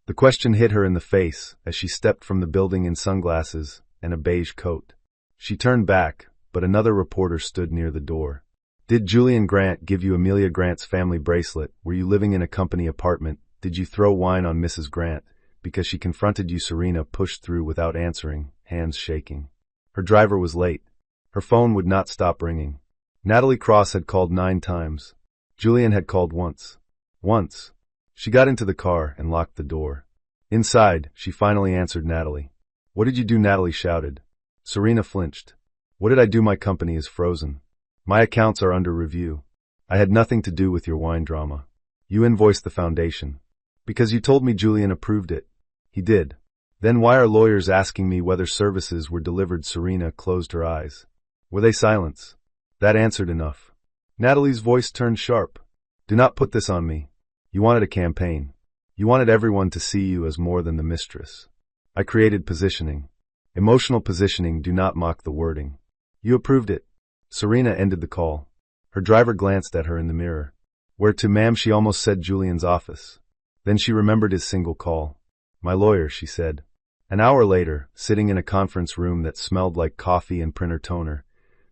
The question hit her in the face as she stepped from the building in sunglasses and a beige coat. She turned back, but another reporter stood near the door. Did Julian Grant give you Amelia Grant's family bracelet? Were you living in a company apartment? Did you throw wine on Mrs. Grant? Because she confronted you. Serena pushed through without answering, hands shaking. Her driver was late. Her phone would not stop ringing. Natalie Cross had called 9 times. Julian had called once. Once. She got into the car and locked the door. Inside, she finally answered Natalie. What did you do? Natalie shouted. Serena flinched. What did I do? My company is frozen. My accounts are under review. I had nothing to do with your wine drama. You invoiced the foundation. Because you told me Julian approved it. He did. Then why are lawyers asking me whether services were delivered? Serena closed her eyes. Were they silence? That answered enough. Natalie's voice turned sharp. Do not put this on me. You wanted a campaign. You wanted everyone to see you as more than the mistress. I created positioning. Emotional positioning. Do not mock the wording. You approved it. Serena ended the call. Her driver glanced at her in the mirror. Where to, ma'am? She almost said Julian's office. Then she remembered his single call. My lawyer, she said. An hour later, sitting in a conference room that smelled like coffee and printer toner,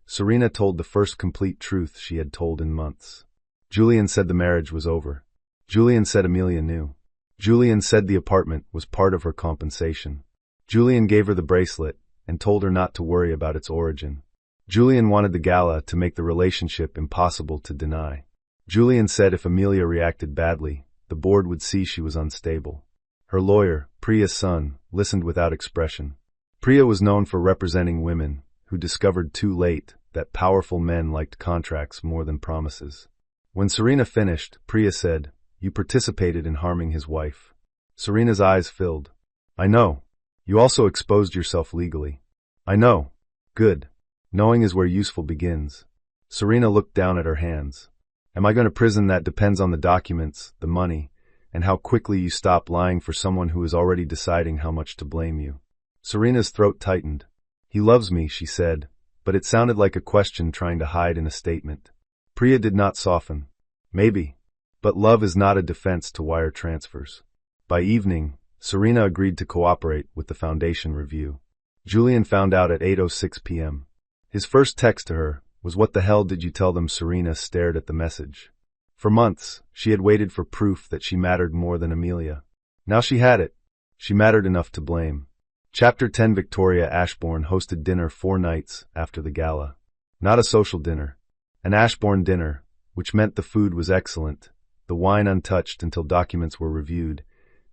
Serena told the first complete truth she had told in months. Julian said the marriage was over. Julian said Amelia knew. Julian said the apartment was part of her compensation. Julian gave her the bracelet and told her not to worry about its origin. Julian wanted the gala to make the relationship impossible to deny. Julian said if Amelia reacted badly, the board would see she was unstable. Her lawyer, Priya's son, listened without expression. Priya was known for representing women who discovered too late that powerful men liked contracts more than promises. When Serena finished, Priya said, You participated in harming his wife. Serena's eyes filled. I know. You also exposed yourself legally. I know. Good. Knowing is where useful begins. Serena looked down at her hands. Am I going to prison? That depends on the documents, the money, and how quickly you stop lying for someone who is already deciding how much to blame you. Serena's throat tightened. He loves me, she said, but it sounded like a question trying to hide in a statement. Priya did not soften. Maybe. But love is not a defense to wire transfers. By evening, Serena agreed to cooperate with the foundation review. Julian found out at 8:06 p.m. His first text to her was, What the hell did you tell them? Serena stared at the message. For months, she had waited for proof that she mattered more than Amelia. Now she had it. She mattered enough to blame. Chapter 10. Victoria Ashbourne hosted dinner 4 nights after the gala. Not a social dinner. An Ashbourne dinner, which meant the food was excellent, the wine untouched until documents were reviewed,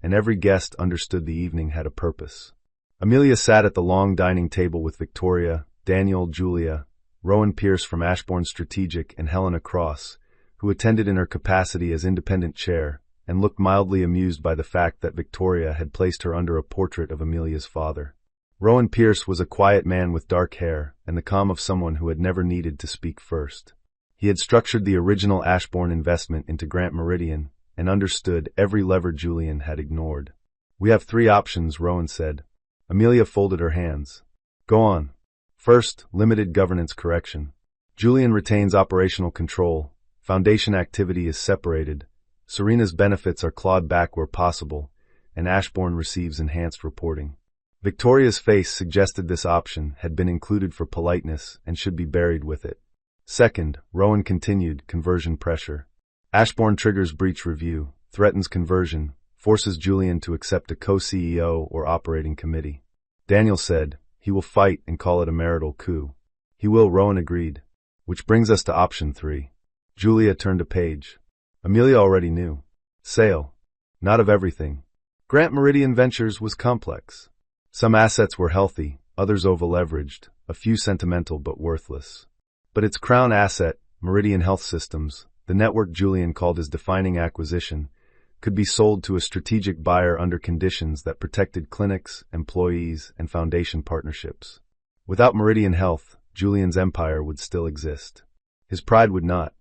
and every guest understood the evening had a purpose. Amelia sat at the long dining table with Victoria, Daniel, Julia, Rowan Pierce from Ashbourne Strategic, and Helena Cross, who attended in her capacity as independent chair, and looked mildly amused by the fact that Victoria had placed her under a portrait of Amelia's father. Rowan Pierce was a quiet man with dark hair and the calm of someone who had never needed to speak first. He had structured the original Ashbourne investment into Grant Meridian and understood every lever Julian had ignored. We have 3 options, Rowan said. Amelia folded her hands. Go on. First, limited governance correction. Julian retains operational control. Foundation activity is separated. Serena's benefits are clawed back where possible, and Ashbourne receives enhanced reporting. Victoria's face suggested this option had been included for politeness and should be buried with it. Second, Rowan continued, conversion pressure. Ashbourne triggers breach review, threatens conversion, forces Julian to accept a co-CEO or operating committee. Daniel said, he will fight and call it a marital coup. He will, Rowan agreed. Which brings us to option 3. Julia turned a page. Amelia already knew. Sale. Not of everything. Grant Meridian Ventures was complex. Some assets were healthy, others over-leveraged, a few sentimental but worthless. But its crown asset, Meridian Health Systems, the network Julian called his defining acquisition, could be sold to a strategic buyer under conditions that protected clinics, employees, and foundation partnerships. Without Meridian Health, Julian's empire would still exist. His pride would not.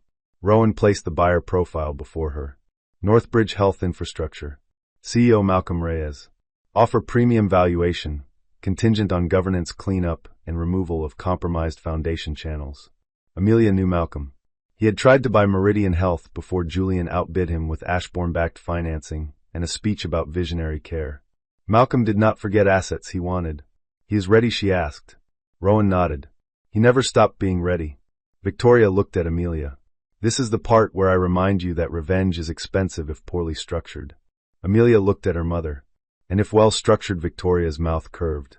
Rowan placed the buyer profile before her. Northbridge Health Infrastructure. CEO Malcolm Reyes. Offer premium valuation, contingent on governance cleanup and removal of compromised foundation channels. Amelia knew Malcolm. He had tried to buy Meridian Health before Julian outbid him with Ashbourne-backed financing and a speech about visionary care. Malcolm did not forget assets he wanted. He is ready, she asked. Rowan nodded. He never stopped being ready. Victoria looked at Amelia. This is the part where I remind you that revenge is expensive if poorly structured. Amelia looked at her mother. And if well-structured, Victoria's mouth curved.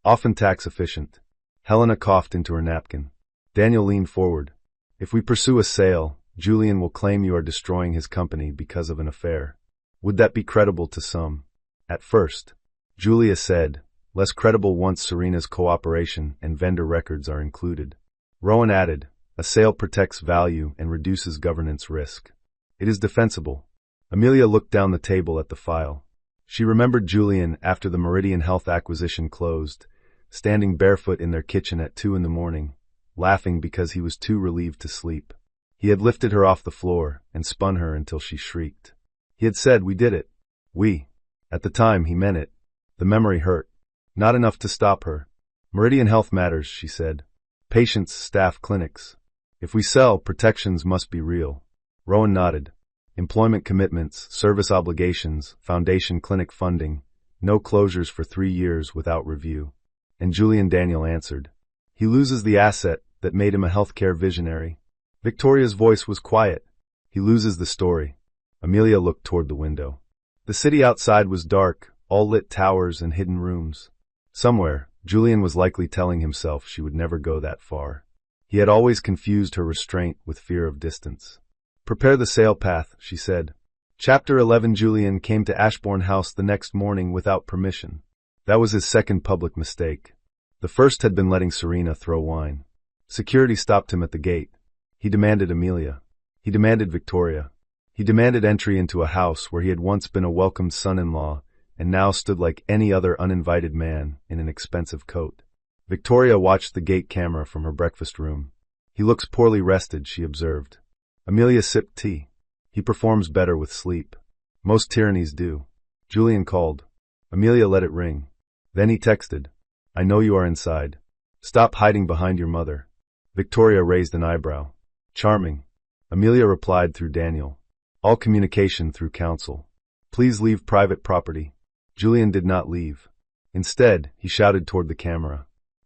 Often tax efficient. Helena coughed into her napkin. Daniel leaned forward. If we pursue a sale, Julian will claim you are destroying his company because of an affair. Would that be credible to some? At first. Julia said, less credible once Serena's cooperation and vendor records are included. Rowan added, a sale protects value and reduces governance risk. It is defensible. Amelia looked down the table at the file. She remembered Julian after the Meridian Health acquisition closed, standing barefoot in their kitchen at 2 a.m, laughing because he was too relieved to sleep. He had lifted her off the floor and spun her until she shrieked. He had said, we did it. We. At the time, he meant it. The memory hurt. Not enough to stop her. Meridian Health matters, she said. Patients, staff, clinics. If we sell, protections must be real. Rowan nodded. Employment commitments, service obligations, foundation clinic funding, no closures for 3 years without review. And Julian Daniel answered. He loses the asset that made him a healthcare visionary. Victoria's voice was quiet. He loses the story. Amelia looked toward the window. The city outside was dark, all lit towers and hidden rooms. Somewhere, Julian was likely telling himself she would never go that far. He had always confused her restraint with fear of distance. Prepare the sale path, she said. Chapter 11. Julian came to Ashbourne House the next morning without permission. That was his second public mistake. The first had been letting Serena throw wine. Security stopped him at the gate. He demanded Amelia. He demanded Victoria. He demanded entry into a house where he had once been a welcomed son-in-law and now stood like any other uninvited man in an expensive coat. Victoria watched the gate camera from her breakfast room. He looks poorly rested, she observed. Amelia sipped tea. He performs better with sleep. Most tyrannies do. Julian called. Amelia let it ring. Then he texted. I know you are inside. Stop hiding behind your mother. Victoria raised an eyebrow. Charming. Amelia replied through Daniel. All communication through counsel. Please leave private property. Julian did not leave. Instead, he shouted toward the camera.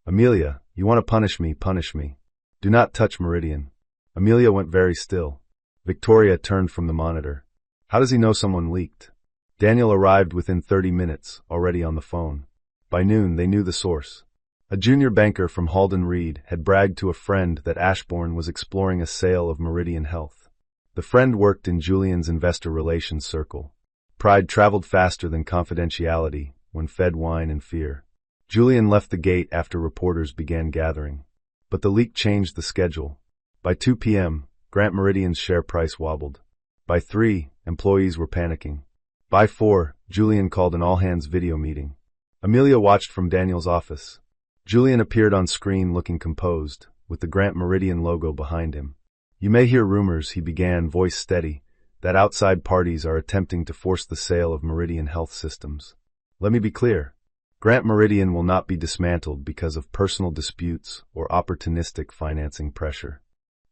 Amelia, you want to punish me, punish me. Do not touch Meridian. Amelia went very still. Victoria turned from the monitor. How does he know someone leaked? Daniel arrived within 30 minutes, already on the phone. By noon, they knew the source. A junior banker from Halden Reed had bragged to a friend that Ashbourne was exploring a sale of Meridian Health. The friend worked in Julian's investor relations circle. Pride traveled faster than confidentiality when fed wine and fear. Julian left the gate after reporters began gathering. But the leak changed the schedule. By 2 p.m., Grant Meridian's share price wobbled. By 3, employees were panicking. By 4, Julian called an all-hands video meeting. Amelia watched from Daniel's office. Julian appeared on screen looking composed, with the Grant Meridian logo behind him. You may hear rumors, he began, voice steady, that outside parties are attempting to force the sale of Meridian Health Systems. Let me be clear. Grant Meridian will not be dismantled because of personal disputes or opportunistic financing pressure.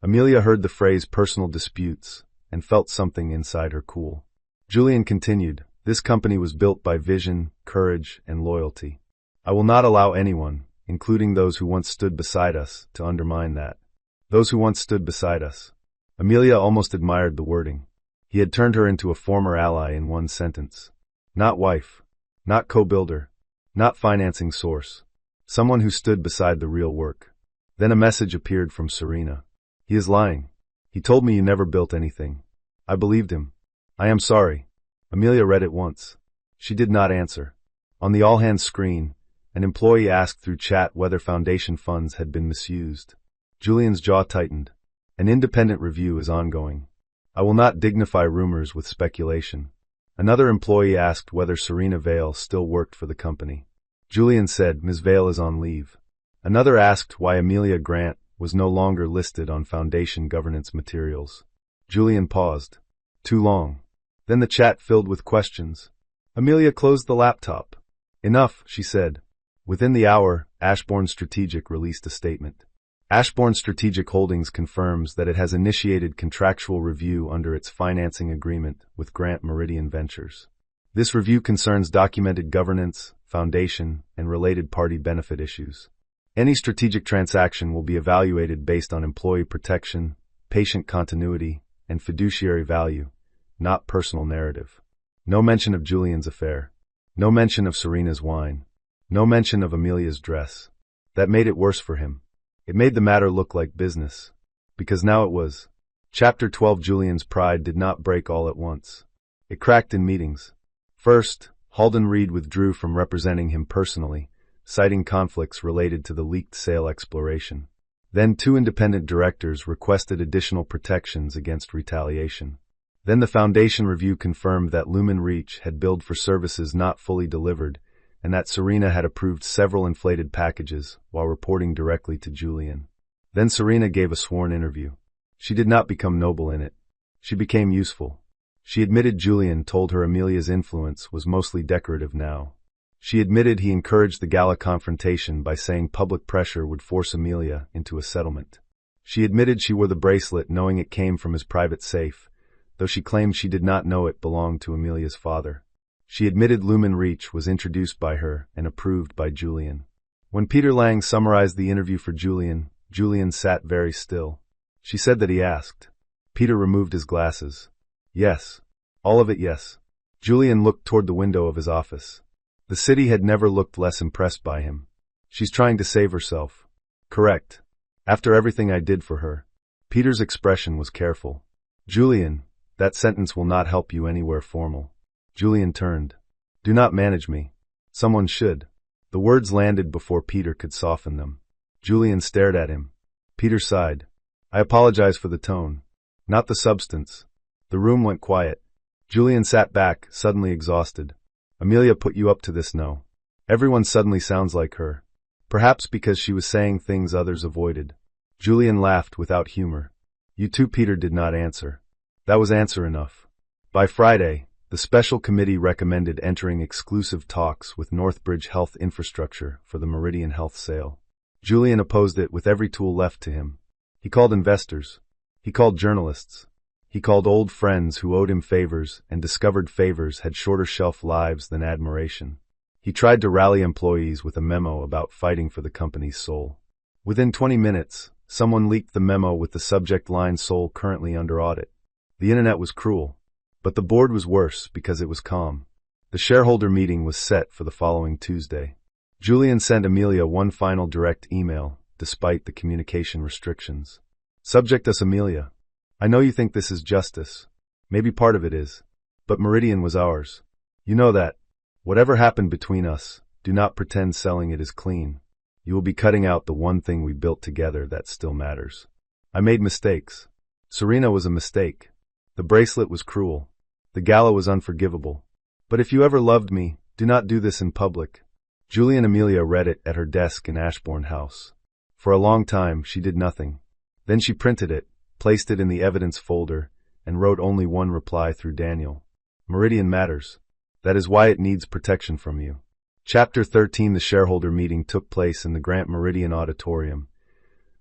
Amelia heard the phrase personal disputes and felt something inside her cool. Julian continued, this company was built by vision, courage, and loyalty. I will not allow anyone, including those who once stood beside us, to undermine that. Those who once stood beside us. Amelia almost admired the wording. He had turned her into a former ally in one sentence. Not wife. Not co-builder. Not financing source. Someone who stood beside the real work. Then a message appeared from Serena. He is lying. He told me you never built anything. I believed him. I am sorry. Amelia read it once. She did not answer. On the all-hands screen, an employee asked through chat whether foundation funds had been misused. Julian's jaw tightened. An independent review is ongoing. I will not dignify rumors with speculation. Another employee asked whether Serena Vale still worked for the company. Julian said Ms. Vale is on leave. Another asked why Amelia Grant was no longer listed on foundation governance materials. Julian paused. Too long. Then the chat filled with questions. Amelia closed the laptop. Enough, she said. Within the hour, Ashbourne Strategic released a statement. Ashbourne Strategic Holdings confirms that it has initiated contractual review under its financing agreement with Grant Meridian Ventures. This review concerns documented governance, foundation, and related party benefit issues. Any strategic transaction will be evaluated based on employee protection, patient continuity, and fiduciary value, not personal narrative. No mention of Julian's affair. No mention of Serena's wine. No mention of Amelia's dress. That made it worse for him. It made the matter look like business. Because now it was. Chapter 12. Julian's pride did not break all at once. It cracked in meetings. First, Halden Reed withdrew from representing him personally, citing conflicts related to the leaked sale exploration. Then 2 independent directors requested additional protections against retaliation. Then the Foundation review confirmed that Lumen Reach had billed for services not fully delivered, and that Serena had approved several inflated packages while reporting directly to Julian. Then Serena gave a sworn interview. She did not become noble in it. She became useful. She admitted Julian told her Amelia's influence was mostly decorative now. She admitted he encouraged the gala confrontation by saying public pressure would force Amelia into a settlement. She admitted she wore the bracelet knowing it came from his private safe, though she claimed she did not know it belonged to Amelia's father. She admitted Lumen Reach was introduced by her and approved by Julian. When Peter Lang summarized the interview for Julian, Julian sat very still. She said that he asked. Peter removed his glasses. Yes. All of it, yes. Julian looked toward the window of his office. The city had never looked less impressed by him. She's trying to save herself. Correct. After everything I did for her. Peter's expression was careful. Julian, that sentence will not help you anywhere formal. Julian turned. Do not manage me. Someone should. The words landed before Peter could soften them. Julian stared at him. Peter sighed. I apologize for the tone. Not the substance. The room went quiet. Julian sat back, suddenly exhausted. Amelia put you up to this, no? Everyone suddenly sounds like her. Perhaps because she was saying things others avoided. Julian laughed without humor. You too. Peter did not answer. That was answer enough. By Friday, the special committee recommended entering exclusive talks with Northbridge Health Infrastructure for the Meridian Health sale. Julian opposed it with every tool left to him. He called investors. He called journalists. He called old friends who owed him favors and discovered favors had shorter shelf lives than admiration. He tried to rally employees with a memo about fighting for the company's soul. Within 20 minutes, someone leaked the memo with the subject line "Soul currently under audit." The internet was cruel. But the board was worse because it was calm. The shareholder meeting was set for the following Tuesday. Julian sent Amelia one final direct email, despite the communication restrictions. Subject us, Amelia. I know you think this is justice. Maybe part of it is. But Meridian was ours. You know that. Whatever happened between us, do not pretend selling it is clean. You will be cutting out the one thing we built together that still matters. I made mistakes. Serena was a mistake. The bracelet was cruel. The gala was unforgivable. But if you ever loved me, do not do this in public. Julian Amelia read it at her desk in Ashbourne House. For a long time, she did nothing. Then she printed it, placed it in the evidence folder, and wrote only one reply through Daniel. Meridian matters. That is why it needs protection from you. Chapter 13. The shareholder meeting took place in the Grant Meridian Auditorium,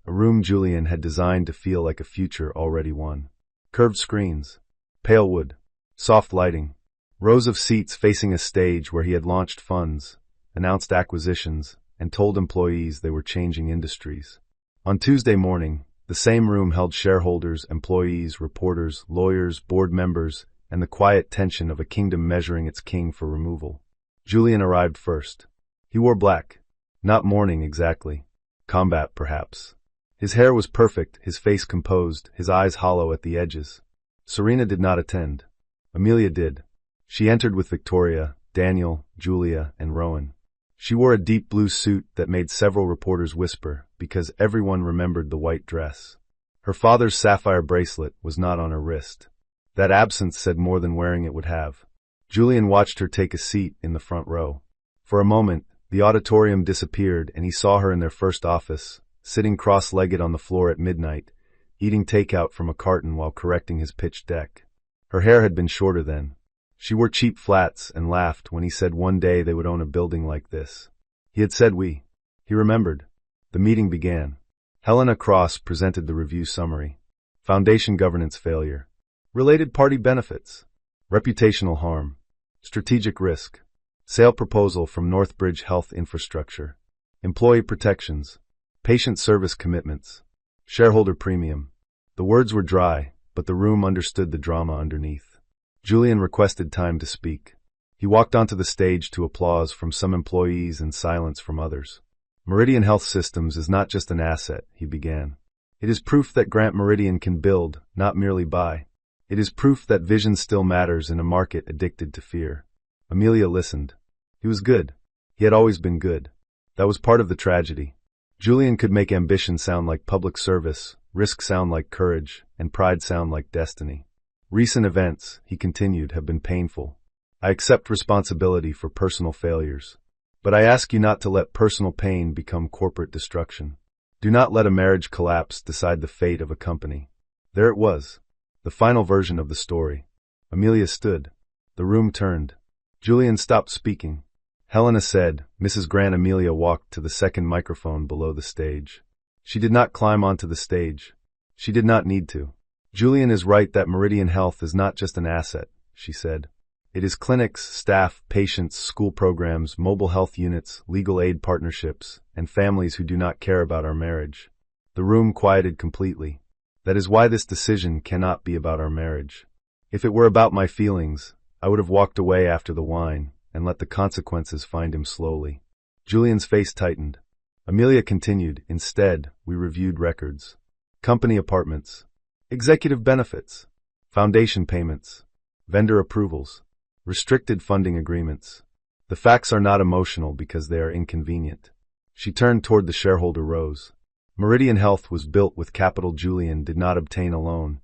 a room Julian had designed to feel like a future already won. Curved screens, pale wood, soft lighting, rows of seats facing a stage where he had launched funds, announced acquisitions, and told employees they were changing industries. On Tuesday morning, the same room held shareholders, employees, reporters, lawyers, board members, and the quiet tension of a kingdom measuring its king for removal. Julian arrived first. He wore black. Not mourning exactly. Combat, perhaps. His hair was perfect, his face composed, his eyes hollow at the edges. Serena did not attend. Amelia did. She entered with Victoria, Daniel, Julia, and Rowan. She wore a deep blue suit that made several reporters whisper, because everyone remembered the white dress. Her father's sapphire bracelet was not on her wrist. That absence said more than wearing it would have. Julian watched her take a seat in the front row. For a moment, the auditorium disappeared and he saw her in their first office, sitting cross-legged on the floor at midnight, eating takeout from a carton while correcting his pitch deck. Her hair had been shorter then. She wore cheap flats and laughed when he said one day they would own a building like this. He had said we. He remembered. The meeting began. Helena Cross presented the review summary. Foundation governance failure. Related party benefits. Reputational harm. Strategic risk. Sale proposal from Northbridge Health Infrastructure. Employee protections. Patient service commitments. Shareholder premium. The words were dry, but the room understood the drama underneath. Julian requested time to speak. He walked onto the stage to applause from some employees and silence from others. Meridian Health Systems is not just an asset, he began. It is proof that Grant Meridian can build, not merely buy. It is proof that vision still matters in a market addicted to fear. Amelia listened. He was good. He had always been good. That was part of the tragedy. Julian could make ambition sound like public service, risk sound like courage, and pride sound like destiny. Recent events, he continued, have been painful. I accept responsibility for personal failures. But I ask you not to let personal pain become corporate destruction. Do not let a marriage collapse decide the fate of a company. There it was. The final version of the story. Amelia stood. The room turned. Julian stopped speaking. Helena said, Mrs. Grant. Amelia walked to the second microphone below the stage. She did not climb onto the stage. She did not need to. Julian is right that Meridian Health is not just an asset, she said. It is clinics, staff, patients, school programs, mobile health units, legal aid partnerships, and families who do not care about our marriage. The room quieted completely. That is why this decision cannot be about our marriage. If it were about my feelings, I would have walked away after the wine and let the consequences find him slowly. Julian's face tightened. Amelia continued, instead, we reviewed records. Company apartments. Executive benefits. Foundation payments. Vendor approvals. Restricted funding agreements. The facts are not emotional because they are inconvenient. She turned toward the shareholder rows. Meridian Health was built with capital Julian did not obtain alone,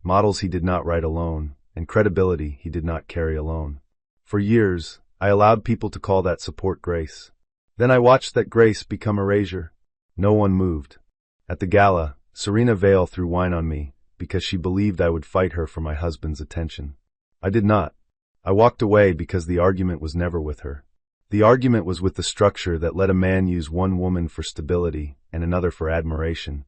models he did not write alone, and credibility he did not carry alone. For years, I allowed people to call that support grace. Then I watched that grace become erasure. No one moved. At the gala, Serena Vale threw wine on me because she believed I would fight her for my husband's attention. I did not. I walked away because the argument was never with her. The argument was with the structure that let a man use one woman for stability and another for admiration,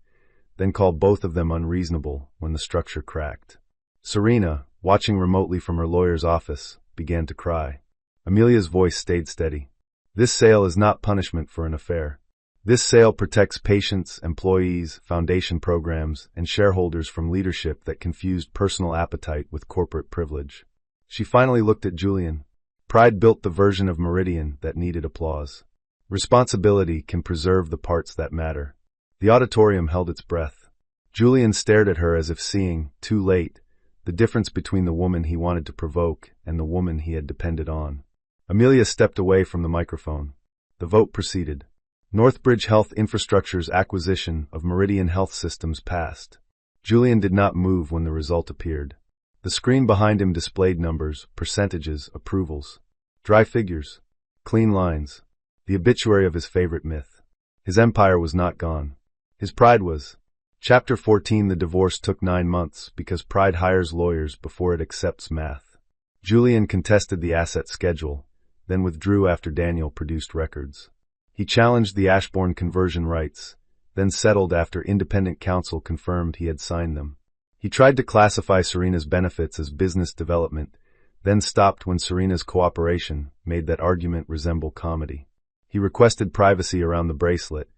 then call both of them unreasonable when the structure cracked. Serena, watching remotely from her lawyer's office, began to cry. Amelia's voice stayed steady. This sale is not punishment for an affair. This sale protects patients, employees, foundation programs, and shareholders from leadership that confused personal appetite with corporate privilege. She finally looked at Julian. Pride built the version of Meridian that needed applause. Responsibility can preserve the parts that matter. The auditorium held its breath. Julian stared at her as if seeing, too late, the difference between the woman he wanted to provoke and the woman he had depended on. Amelia stepped away from the microphone. The vote proceeded. Northbridge Health Infrastructure's acquisition of Meridian Health Systems passed. Julian did not move when the result appeared. The screen behind him displayed numbers, percentages, approvals. Dry figures. Clean lines. The obituary of his favorite myth. His empire was not gone. His pride was. Chapter 14. The divorce took 9 months because pride hires lawyers before it accepts math. Julian contested the asset schedule, then withdrew after Daniel produced records. He challenged the Ashbourne conversion rights, then settled after independent counsel confirmed he had signed them. He tried to classify Serena's benefits as business development, then stopped when Serena's cooperation made that argument resemble comedy. He requested privacy around the bracelet,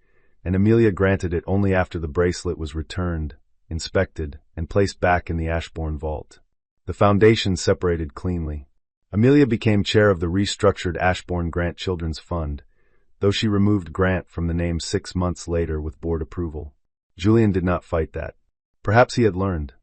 and Amelia granted it only after the bracelet was returned, inspected, and placed back in the Ashbourne vault. The foundation separated cleanly. Amelia became chair of the restructured Ashbourne Grant Children's Fund, though she removed Grant from the name 6 months later with board approval. Julian did not fight that. Perhaps he had learned.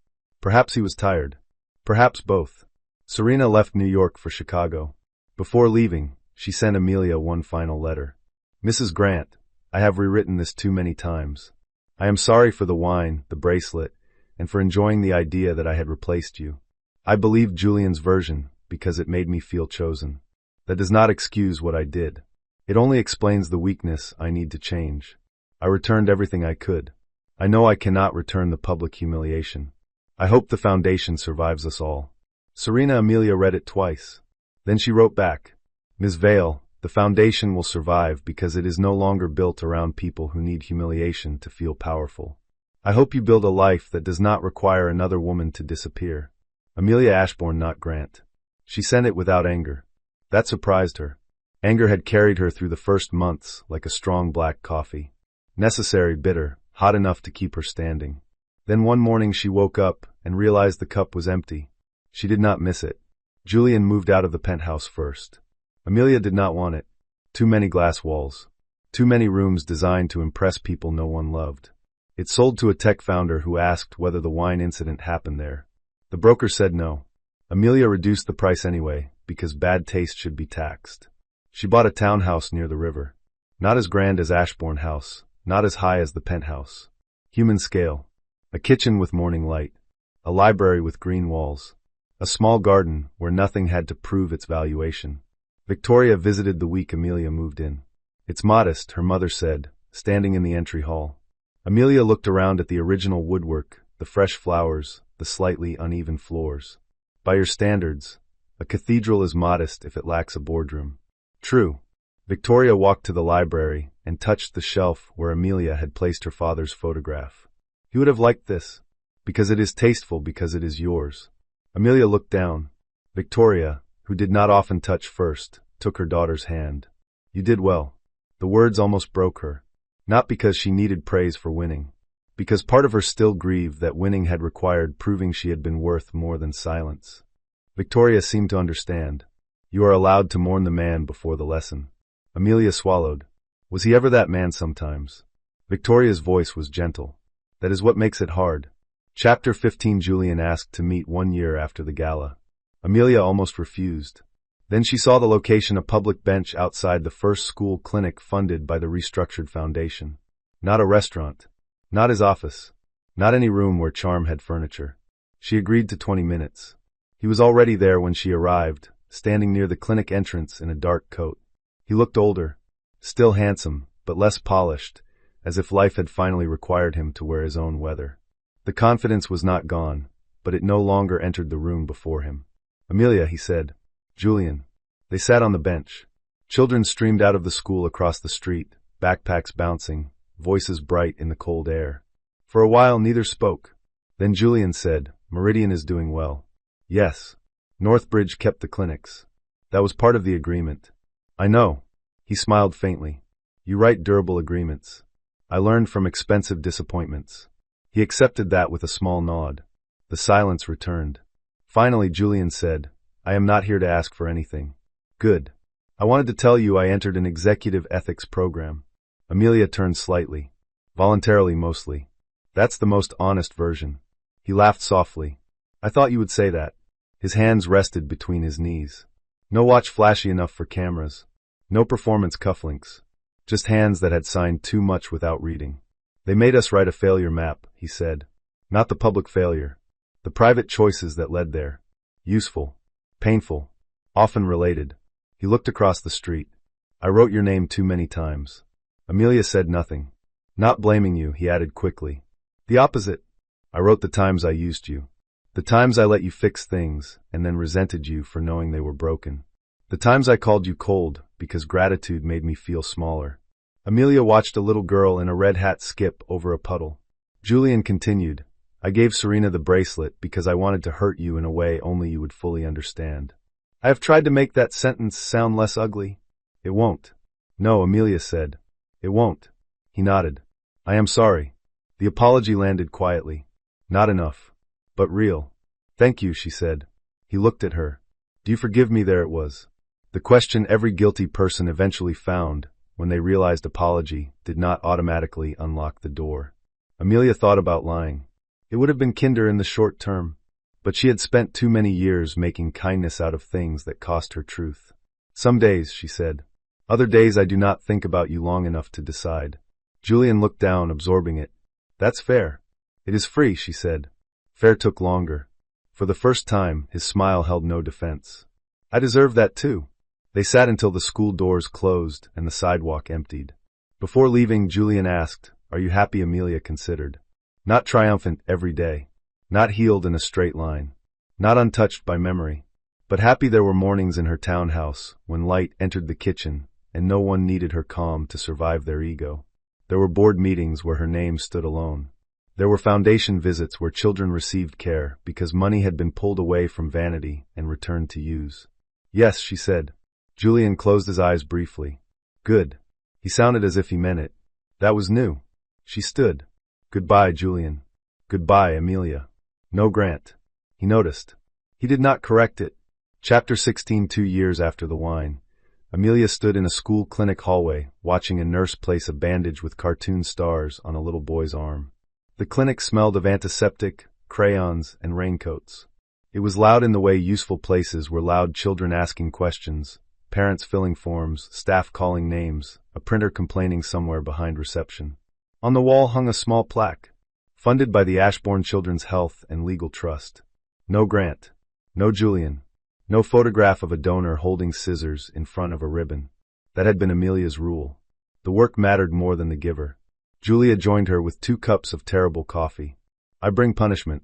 Perhaps he was tired. Perhaps both. Serena left New York for Chicago. Before leaving, she sent Amelia one final letter. Mrs. Grant, I have rewritten this too many times. I am sorry for the wine, the bracelet, and for enjoying the idea that I had replaced you. I believed Julian's version because it made me feel chosen. That does not excuse what I did. It only explains the weakness I need to change. I returned everything I could. I know I cannot return the public humiliation. I hope the foundation survives us all. Serena Amelia read it twice. Then she wrote back, Ms. Vale, the foundation will survive because it is no longer built around people who need humiliation to feel powerful. I hope you build a life that does not require another woman to disappear. Amelia Ashbourne, not Grant. She sent it without anger. That surprised her. Anger had carried her through the first months like a strong black coffee. Necessary, bitter, hot enough to keep her standing. Then one morning she woke up and realized the cup was empty. She did not miss it. Julian moved out of the penthouse first. Amelia did not want it. Too many glass walls. Too many rooms designed to impress people no one loved. It sold to a tech founder who asked whether the wine incident happened there. The broker said no. Amelia reduced the price anyway, because bad taste should be taxed. She bought a townhouse near the river. Not as grand as Ashbourne House, not as high as the penthouse. Human scale. A kitchen with morning light. A library with green walls. A small garden where nothing had to prove its valuation. Victoria visited the week Amelia moved in. It's modest, her mother said, standing in the entry hall. Amelia looked around at the original woodwork, the fresh flowers, the slightly uneven floors. By your standards, a cathedral is modest if it lacks a boardroom. True. Victoria walked to the library and touched the shelf where Amelia had placed her father's photograph. You would have liked this. Because it is tasteful, because it is yours. Amelia looked down. Victoria, who did not often touch first, took her daughter's hand. You did well. The words almost broke her. Not because she needed praise for winning. Because part of her still grieved that winning had required proving she had been worth more than silence. Victoria seemed to understand. You are allowed to mourn the man before the lesson. Amelia swallowed. Was he ever that man sometimes? Victoria's voice was gentle. That is what makes it hard. Chapter 15. Julian asked to meet 1 year after the gala. Amelia almost refused. Then she saw the location, a public bench outside the first school clinic funded by the restructured foundation. Not a restaurant. Not his office. Not any room where charm had furniture. She agreed to 20 minutes. He was already there when she arrived, standing near the clinic entrance in a dark coat. He looked older. Still handsome, but less polished, as if life had finally required him to wear his own weather. The confidence was not gone, but it no longer entered the room before him. Amelia, he said. Julian. They sat on the bench. Children streamed out of the school across the street, backpacks bouncing, voices bright in the cold air. For a while neither spoke. Then Julian said, Meridian is doing well. Yes. Northbridge kept the clinics. That was part of the agreement. I know. He smiled faintly. You write durable agreements. I learned from expensive disappointments. He accepted that with a small nod. The silence returned. Finally Julian said, I am not here to ask for anything. Good. I wanted to tell you I entered an executive ethics program. Amelia turned slightly. Voluntarily mostly. That's the most honest version. He laughed softly. I thought you would say that. His hands rested between his knees. No watch flashy enough for cameras. No performance cufflinks. Just hands that had signed too much without reading. They made us write a failure map, he said. Not the public failure. The private choices that led there. Useful. Painful. Often related. He looked across the street. I wrote your name too many times. Amelia said nothing. Not blaming you, he added quickly. The opposite. I wrote the times I used you. The times I let you fix things and then resented you for knowing they were broken. The times I called you cold because gratitude made me feel smaller. Amelia watched a little girl in a red hat skip over a puddle. Julian continued, I gave Serena the bracelet because I wanted to hurt you in a way only you would fully understand. I have tried to make that sentence sound less ugly. It won't. No, Amelia said. It won't. He nodded. I am sorry. The apology landed quietly. Not enough. But real. Thank you, she said. He looked at her. Do you forgive me? There it was. The question every guilty person eventually found when they realized apology did not automatically unlock the door. Amelia thought about lying. It would have been kinder in the short term, but she had spent too many years making kindness out of things that cost her truth. Some days, she said. Other days I do not think about you long enough to decide. Julian looked down, absorbing it. That's fair. It is free, she said. Fair took longer. For the first time, his smile held no defense. I deserve that too. They sat until the school doors closed and the sidewalk emptied. Before leaving, Julian asked, Are you happy? Amelia considered. Not triumphant every day. Not healed in a straight line. Not untouched by memory. But happy there were mornings in her townhouse when light entered the kitchen and no one needed her calm to survive their ego. There were board meetings where her name stood alone. There were foundation visits where children received care because money had been pulled away from vanity and returned to use. Yes, she said. Julian closed his eyes briefly. Good. He sounded as if he meant it. That was new. She stood. Goodbye, Julian. Goodbye, Amelia. No Grant. He noticed. He did not correct it. Chapter 16. 2 years after the wine. Amelia stood in a school clinic hallway, watching a nurse place a bandage with cartoon stars on a little boy's arm. The clinic smelled of antiseptic, crayons, and raincoats. It was loud in the way useful places were loud, children asking questions, parents filling forms, staff calling names, a printer complaining somewhere behind reception. On the wall hung a small plaque, funded by the Ashbourne Children's Health and Legal Trust. No Grant. No Julian. No photograph of a donor holding scissors in front of a ribbon. That had been Amelia's rule. The work mattered more than the giver. Julia joined her with 2 cups of terrible coffee. I bring punishment.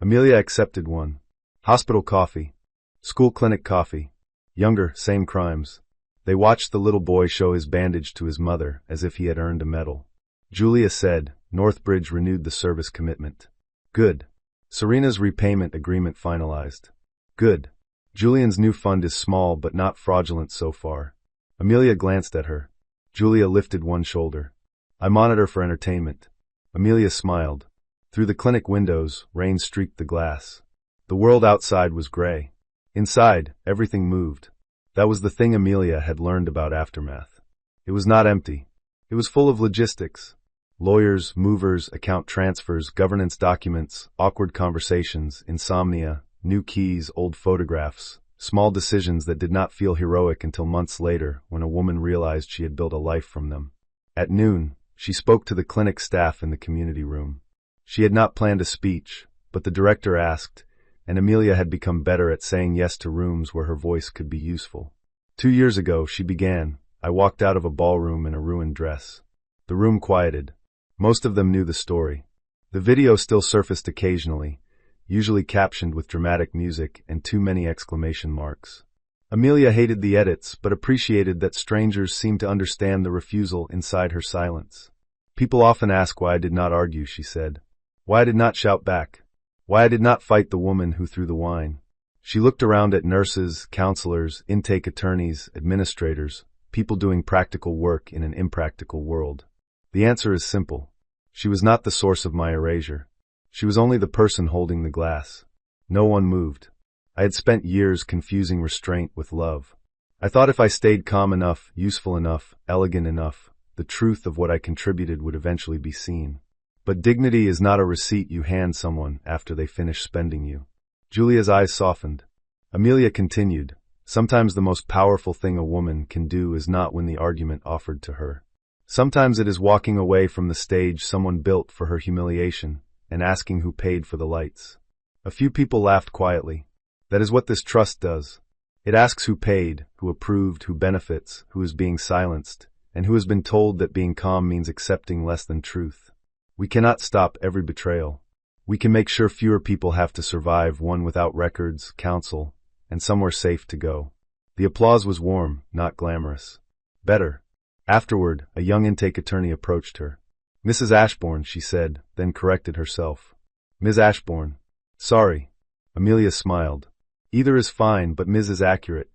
Amelia accepted one. Hospital coffee. School clinic coffee. Younger, same crimes. They watched the little boy show his bandage to his mother as if he had earned a medal. Julia said, Northbridge renewed the service commitment. Good. Serena's repayment agreement finalized. Good. Julian's new fund is small but not fraudulent so far. Amelia glanced at her. Julia lifted one shoulder. I monitor for entertainment. Amelia smiled. Through the clinic windows, rain streaked the glass. The world outside was gray. Inside, everything moved. That was the thing Amelia had learned about Aftermath. It was not empty. It was full of logistics. Lawyers, movers, account transfers, governance documents, awkward conversations, insomnia, new keys, old photographs, small decisions that did not feel heroic until months later when a woman realized she had built a life from them. At noon, she spoke to the clinic staff in the community room. She had not planned a speech, but the director asked, and Amelia had become better at saying yes to rooms where her voice could be useful. 2 years ago, she began. I walked out of a ballroom in a ruined dress. The room quieted. Most of them knew the story. The video still surfaced occasionally, usually captioned with dramatic music and too many exclamation marks. Amelia hated the edits but appreciated that strangers seemed to understand the refusal inside her silence. People often ask why I did not argue, she said. Why I did not shout back. Why I did not fight the woman who threw the wine. She looked around at nurses, counselors, intake attorneys, administrators, people doing practical work in an impractical world. The answer is simple. She was not the source of my erasure. She was only the person holding the glass. No one moved. I had spent years confusing restraint with love. I thought if I stayed calm enough, useful enough, elegant enough, the truth of what I contributed would eventually be seen. But dignity is not a receipt you hand someone after they finish spending you. Julia's eyes softened. Amelia continued, sometimes the most powerful thing a woman can do is not win the argument offered to her. Sometimes it is walking away from the stage someone built for her humiliation and asking who paid for the lights. A few people laughed quietly. That is what this trust does. It asks who paid, who approved, who benefits, who is being silenced, and who has been told that being calm means accepting less than truth. We cannot stop every betrayal. We can make sure fewer people have to survive one without records, counsel, and somewhere safe to go. The applause was warm, not glamorous. Better. Afterward, a young intake attorney approached her. Mrs. Ashbourne, she said, then corrected herself. Ms. Ashbourne. Sorry. Amelia smiled. Either is fine, but Ms. is accurate.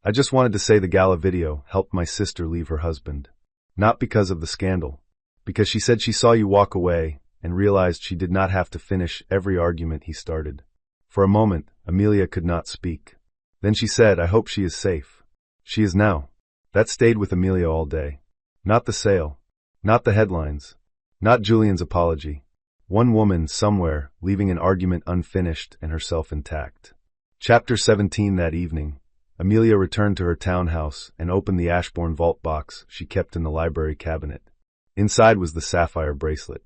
I just wanted to say the gala video helped my sister leave her husband. Not because of the scandal. Because she said she saw you walk away and realized she did not have to finish every argument he started. For a moment, Amelia could not speak. Then she said, I hope she is safe. She is now. That stayed with Amelia all day. Not the sale. Not the headlines. Not Julian's apology. One woman, somewhere, leaving an argument unfinished and herself intact. Chapter 17. That evening, Amelia returned to her townhouse and opened the Ashbourne vault box she kept in the library cabinet. Inside was the sapphire bracelet.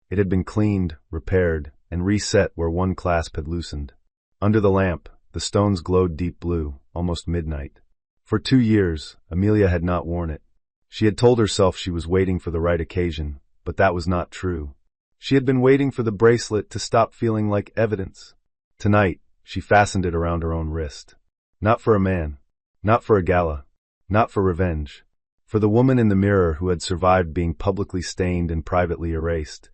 It had been cleaned, repaired, and reset where one clasp had loosened. Under the lamp, the stones glowed deep blue, almost midnight. For 2 years, Amelia had not worn it. She had told herself she was waiting for the right occasion, but that was not true. She had been waiting for the bracelet to stop feeling like evidence. Tonight, she fastened it around her own wrist. Not for a man. Not for a gala. Not for revenge. For the woman in the mirror who had survived being publicly stained and privately erased,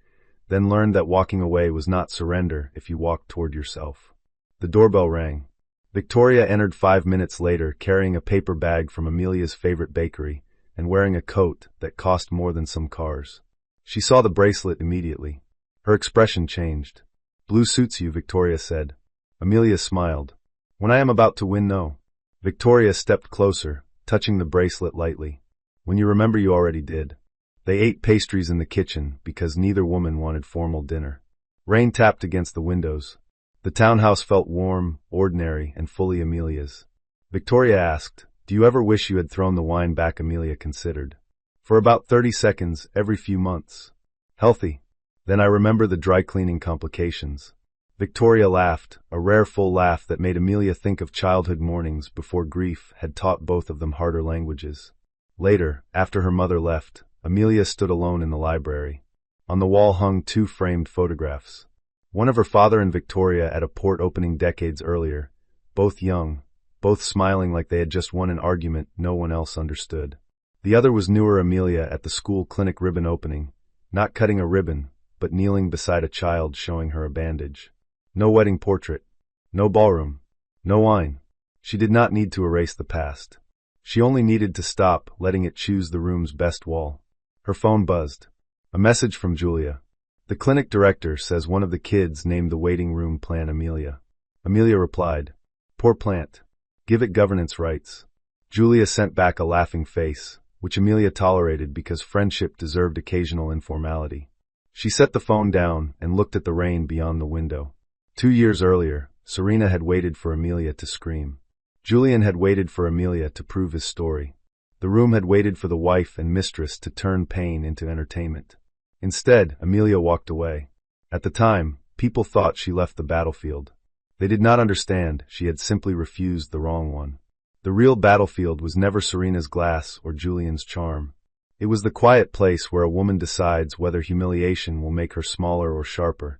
then learned that walking away was not surrender if you walked toward yourself. The doorbell rang. Victoria entered 5 minutes later carrying a paper bag from Amelia's favorite bakery and wearing a coat that cost more than some cars. She saw the bracelet immediately. Her expression changed. "Blue suits you," Victoria said. Amelia smiled. "When I am about to win, no." Victoria stepped closer, touching the bracelet lightly. "When you remember, you already did." They ate pastries in the kitchen because neither woman wanted formal dinner. Rain tapped against the windows. The townhouse felt warm, ordinary, and fully Amelia's. Victoria asked, "Do you ever wish you had thrown the wine back?" Amelia considered. "For about 30 seconds every few months. Healthy. Then I remember the dry cleaning complications." Victoria laughed, a rare full laugh that made Amelia think of childhood mornings before grief had taught both of them harder languages. Later, after her mother left, Amelia stood alone in the library. On the wall hung 2 framed photographs. One of her father and Victoria at a port opening decades earlier, both young, both smiling like they had just won an argument no one else understood. The other was newer Amelia at the school clinic ribbon opening, not cutting a ribbon, but kneeling beside a child showing her a bandage. No wedding portrait. No ballroom. No wine. She did not need to erase the past. She only needed to stop letting it choose the room's best wall. Her phone buzzed. A message from Julia. "The clinic director says one of the kids named the waiting room plan Amelia." Amelia replied, "Poor plant. Give it governance rights." Julia sent back a laughing face, which Amelia tolerated because friendship deserved occasional informality. She set the phone down and looked at the rain beyond the window. 2 years earlier, Serena had waited for Amelia to scream. Julian had waited for Amelia to prove his story. The room had waited for the wife and mistress to turn pain into entertainment. Instead, Amelia walked away. At the time, people thought she left the battlefield. They did not understand she had simply refused the wrong one. The real battlefield was never Serena's glass or Julian's charm. It was the quiet place where a woman decides whether humiliation will make her smaller or sharper,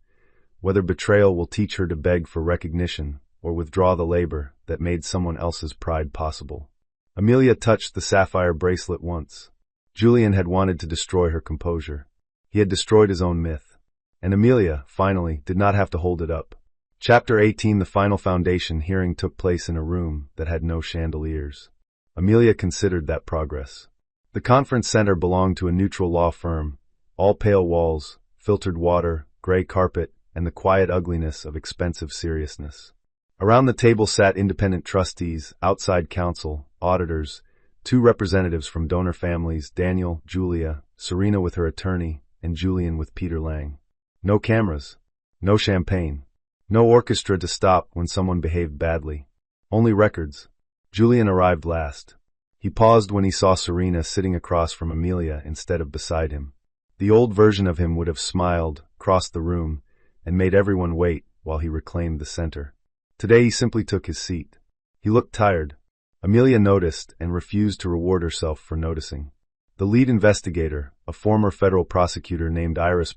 whether betrayal will teach her to beg for recognition or withdraw the labor that made someone else's pride possible. Amelia touched the sapphire bracelet once. Julian had wanted to destroy her composure. He had destroyed his own myth. And Amelia, finally, did not have to hold it up. Chapter 18. The final foundation hearing took place in a room that had no chandeliers. Amelia considered that progress. The conference center belonged to a neutral law firm, all pale walls, filtered water, gray carpet, and the quiet ugliness of expensive seriousness. Around the table sat independent trustees, outside counsel, auditors, 2 representatives from donor families, Daniel, Julia, Serena with her attorney, and Julian with Peter Lang. No cameras. No champagne. No orchestra to stop when someone behaved badly. Only records. Julian arrived last. He paused when he saw Serena sitting across from Amelia instead of beside him. The old version of him would have smiled, crossed the room, and made everyone wait while he reclaimed the center. Today he simply took his seat. He looked tired. Amelia noticed and refused to reward herself for noticing. The lead investigator, a former federal prosecutor named Heiress,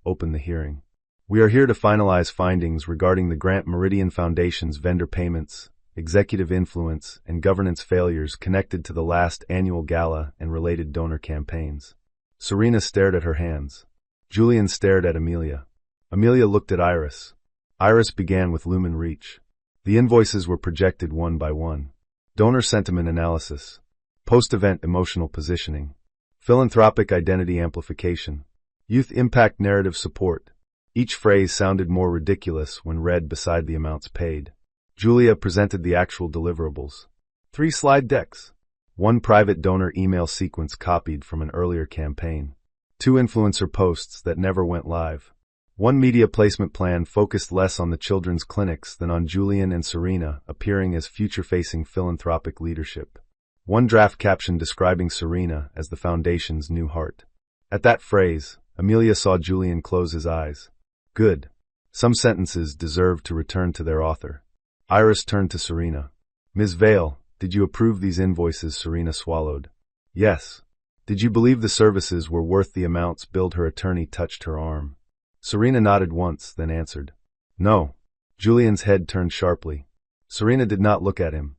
opened the hearing. "We are here to finalize findings regarding the Grant Meridian Foundation's vendor payments, executive influence, and governance failures connected to the last annual gala and related donor campaigns." Serena stared at her hands. Julian stared at Amelia. Amelia looked at Heiress. Heiress began with Lumen Reach. The invoices were projected one by one. Donor sentiment analysis. Post-event emotional positioning. Philanthropic identity amplification. Youth impact narrative support. Each phrase sounded more ridiculous when read beside the amounts paid. Julia presented the actual deliverables. 3 slide decks. 1 private donor email sequence copied from an earlier campaign. 2 influencer posts that never went live. 1 media placement plan focused less on the children's clinics than on Julian and Serena appearing as future-facing philanthropic leadership. 1 draft caption describing Serena as the foundation's new heart. At that phrase, Amelia saw Julian close his eyes. Good. Some sentences deserved to return to their author. Heiress turned to Serena. "Ms. Vale, did you approve these invoices?" Serena swallowed. "Yes." "Did you believe the services were worth the amounts billed?" Her attorney touched her arm. Serena nodded once, then answered. No. Julian's head turned sharply. Serena did not look at him.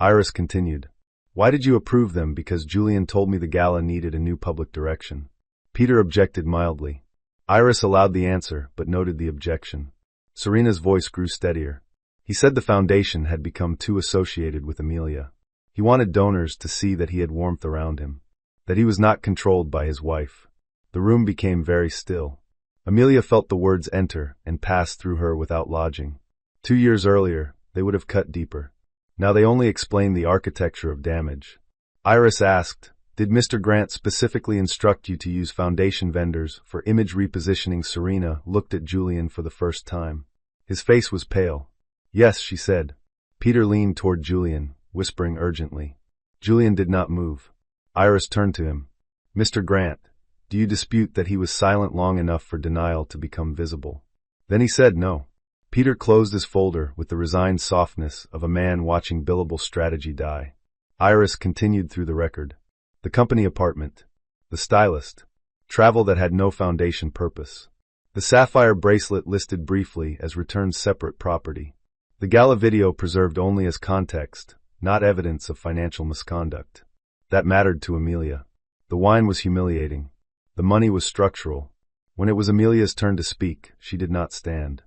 Heiress continued. Why did you approve them? Because Julian told me the gala needed a new public direction. Peter objected mildly. Heiress allowed the answer, but noted the objection. Serena's voice grew steadier. He said the foundation had become too associated with Amelia. He wanted donors to see that he had warmth around him, that he was not controlled by his wife. The room became very still. Amelia felt the words enter and pass through her without lodging. 2 years earlier, they would have cut deeper. Now they only explained the architecture of damage. Heiress asked, Did Mr. Grant specifically instruct you to use foundation vendors for image repositioning? Serena looked at Julian for the first time. His face was pale. Yes, she said. Peter leaned toward Julian, whispering urgently. Julian did not move. Heiress turned to him. Mr. Grant, do you dispute that he was silent long enough for denial to become visible? Then he said no. Peter closed his folder with the resigned softness of a man watching billable strategy die. Heiress continued through the record. The company apartment. The stylist. Travel that had no foundation purpose. The sapphire bracelet listed briefly as returned separate property. The gala video preserved only as context, not evidence of financial misconduct. That mattered to Amelia. The wine was humiliating. The money was structural. When it was Amelia's turn to speak, she did not stand.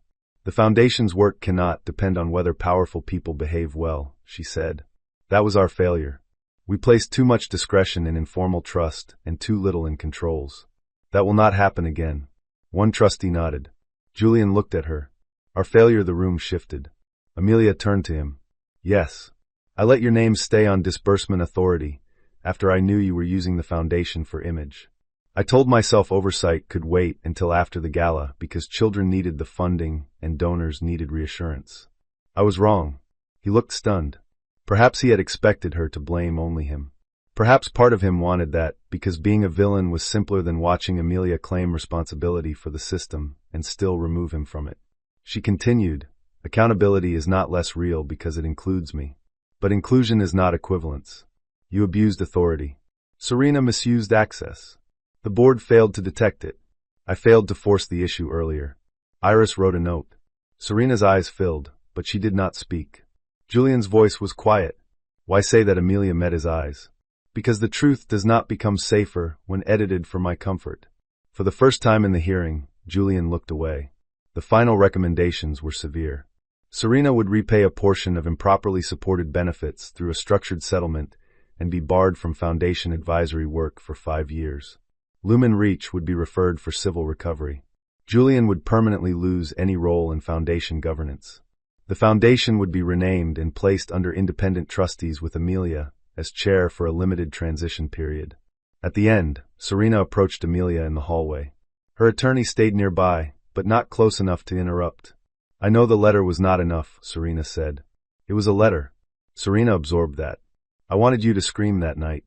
The foundation's work cannot depend on whether powerful people behave well, she said. That was our failure. We placed too much discretion in informal trust and too little in controls. That will not happen again. One trustee nodded. Julian looked at her. Our failure. The room shifted. Amelia turned to him. Yes. I let your name stay on disbursement authority after I knew you were using the foundation for image. I told myself oversight could wait until after the gala because children needed the funding and donors needed reassurance. I was wrong. He looked stunned. Perhaps he had expected her to blame only him. Perhaps part of him wanted that because being a villain was simpler than watching Amelia claim responsibility for the system and still remove him from it. She continued, Accountability is not less real because it includes me. But inclusion is not equivalence. You abused authority. Serena misused access. The board failed to detect it. I failed to force the issue earlier. Heiress wrote a note. Serena's eyes filled, but she did not speak. Julian's voice was quiet. Why say that Amelia met his eyes? Because the truth does not become safer when edited for my comfort. For the first time in the hearing, Julian looked away. The final recommendations were severe. Serena would repay a portion of improperly supported benefits through a structured settlement and be barred from foundation advisory work for 5 years. Lumen Reach would be referred for civil recovery. Julian would permanently lose any role in foundation governance. The foundation would be renamed and placed under independent trustees with Amelia as chair for a limited transition period. At the end, Serena approached Amelia in the hallway. Her attorney stayed nearby, but not close enough to interrupt. I know the letter was not enough, Serena said. It was a letter. Serena absorbed that. I wanted you to scream that night.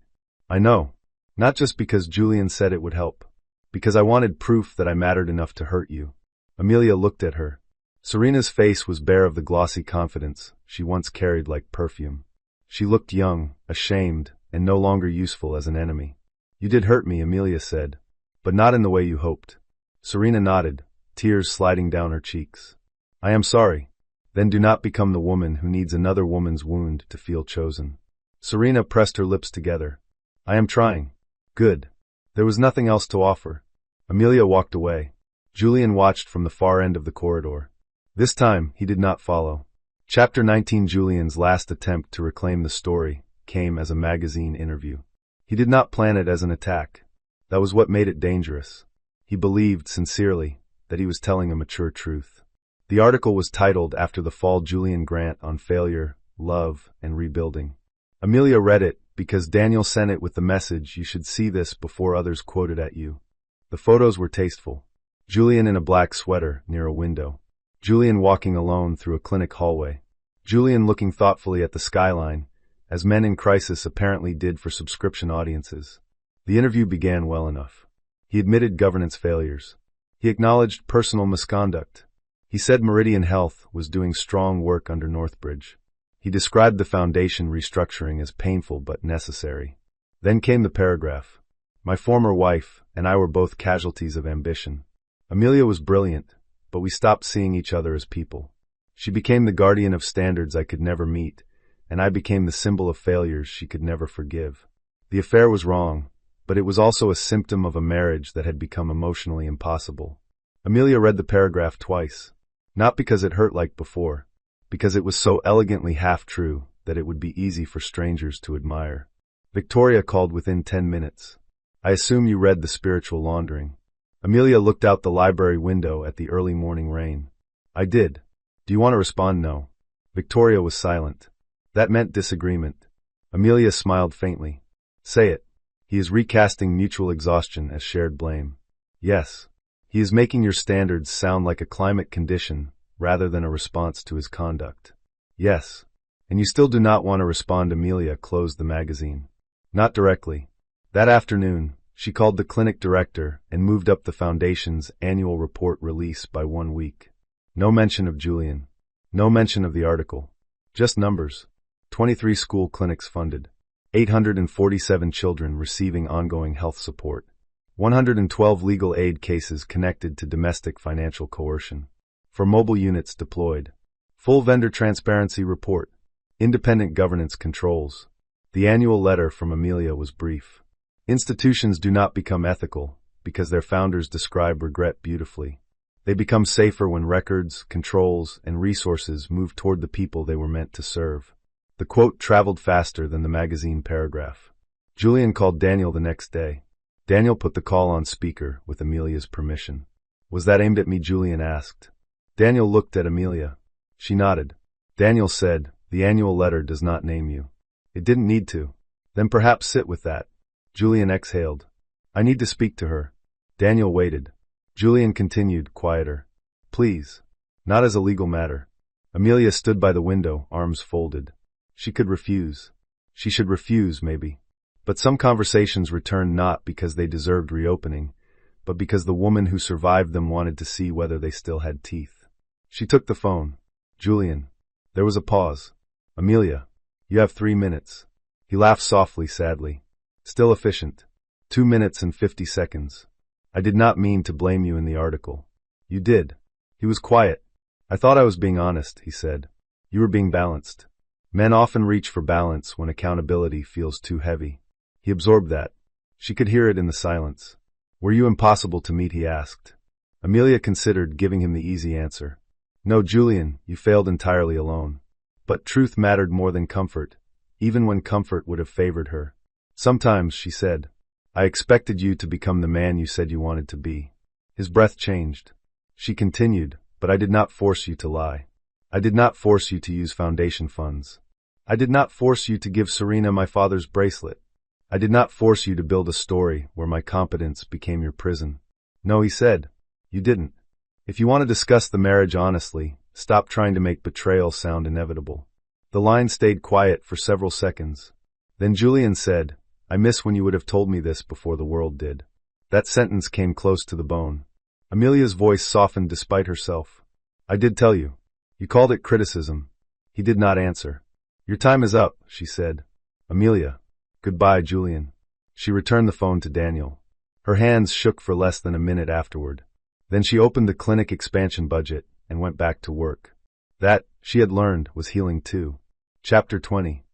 I know. Not just because Julian said it would help. Because I wanted proof that I mattered enough to hurt you. Amelia looked at her. Serena's face was bare of the glossy confidence she once carried like perfume. She looked young, ashamed, and no longer useful as an enemy. You did hurt me, Amelia said. But not in the way you hoped. Serena nodded, tears sliding down her cheeks. I am sorry. Then do not become the woman who needs another woman's wound to feel chosen. Serena pressed her lips together. I am trying. Good. There was nothing else to offer. Amelia walked away. Julian watched from the far end of the corridor. This time, he did not follow. Chapter 19. Julian's last attempt to reclaim the story came as a magazine interview. He did not plan it as an attack. That was what made it dangerous. He believed, sincerely, that he was telling a mature truth. The article was titled after the fall Julian Grant on failure, love, and rebuilding. Amelia read it because Daniel sent it with the message you should see this before others quote it at you. The photos were tasteful. Julian in a black sweater near a window. Julian walking alone through a clinic hallway. Julian looking thoughtfully at the skyline, as men in crisis apparently did for subscription audiences. The interview began well enough. He admitted governance failures. He acknowledged personal misconduct. He said Meridian Health was doing strong work under Northbridge. He described the foundation restructuring as painful but necessary. Then came the paragraph. My former wife and I were both casualties of ambition. Amelia was brilliant, but we stopped seeing each other as people. She became the guardian of standards I could never meet, and I became the symbol of failures she could never forgive. The affair was wrong, but it was also a symptom of a marriage that had become emotionally impossible. Amelia read the paragraph twice, not because it hurt like before, because it was so elegantly half-true that it would be easy for strangers to admire. Victoria called within 10 minutes. I assume you read The Spiritual Laundering. Amelia looked out the library window at the early morning rain. I did. Do you want to respond? No. Victoria was silent. That meant disagreement. Amelia smiled faintly. Say it. He is recasting mutual exhaustion as shared blame. Yes. He is making your standards sound like a climate condition rather than a response to his conduct. Yes. And you still do not want to respond. Amelia closed the magazine. Not directly. That afternoon, she called the clinic director and moved up the foundation's annual report release by 1 week. No mention of Julian. No mention of the article. Just numbers. 23 school clinics funded. 847 children receiving ongoing health support. 112 legal aid cases connected to domestic financial coercion. 4 mobile units deployed. Full vendor transparency report. Independent governance controls. The annual letter from Amelia was brief. Institutions do not become ethical because their founders describe regret beautifully. They become safer when records, controls, and resources move toward the people they were meant to serve. The quote traveled faster than the magazine paragraph. Julian called Daniel the next day. Daniel put the call on speaker with Amelia's permission. Was that aimed at me? Julian asked. Daniel looked at Amelia. She nodded. Daniel said, the annual letter does not name you. It didn't need to. Then perhaps sit with that. Julian exhaled. I need to speak to her. Daniel waited. Julian continued, quieter. Please. Not as a legal matter. Amelia stood by the window, arms folded. She could refuse. She should refuse, maybe. But some conversations returned not because they deserved reopening, but because the woman who survived them wanted to see whether they still had teeth. She took the phone. Julian. There was a pause. Amelia. You have 3 minutes. He laughed softly, sadly. Still efficient. 2 minutes and 50 seconds. I did not mean to blame you in the article. You did. He was quiet. I thought I was being honest, he said. You were being balanced. Men often reach for balance when accountability feels too heavy. He absorbed that. She could hear it in the silence. Were you impossible to meet? He asked. Amelia considered giving him the easy answer. No, Julian, you failed entirely alone. But truth mattered more than comfort, even when comfort would have favored her. Sometimes, she said, I expected you to become the man you said you wanted to be. His breath changed. She continued, but I did not force you to lie. I did not force you to use foundation funds. I did not force you to give Serena my father's bracelet. I did not force you to build a story where my competence became your prison. No, he said. You didn't. If you want to discuss the marriage honestly, stop trying to make betrayal sound inevitable. The line stayed quiet for several seconds. Then Julian said, I miss when you would have told me this before the world did. That sentence came close to the bone. Amelia's voice softened despite herself. I did tell you. You called it criticism. He did not answer. Your time is up, she said. Amelia. Goodbye, Julian. She returned the phone to Daniel. Her hands shook for less than a minute afterward. Then she opened the clinic expansion budget and went back to work. That, she had learned, was healing too. Chapter 20.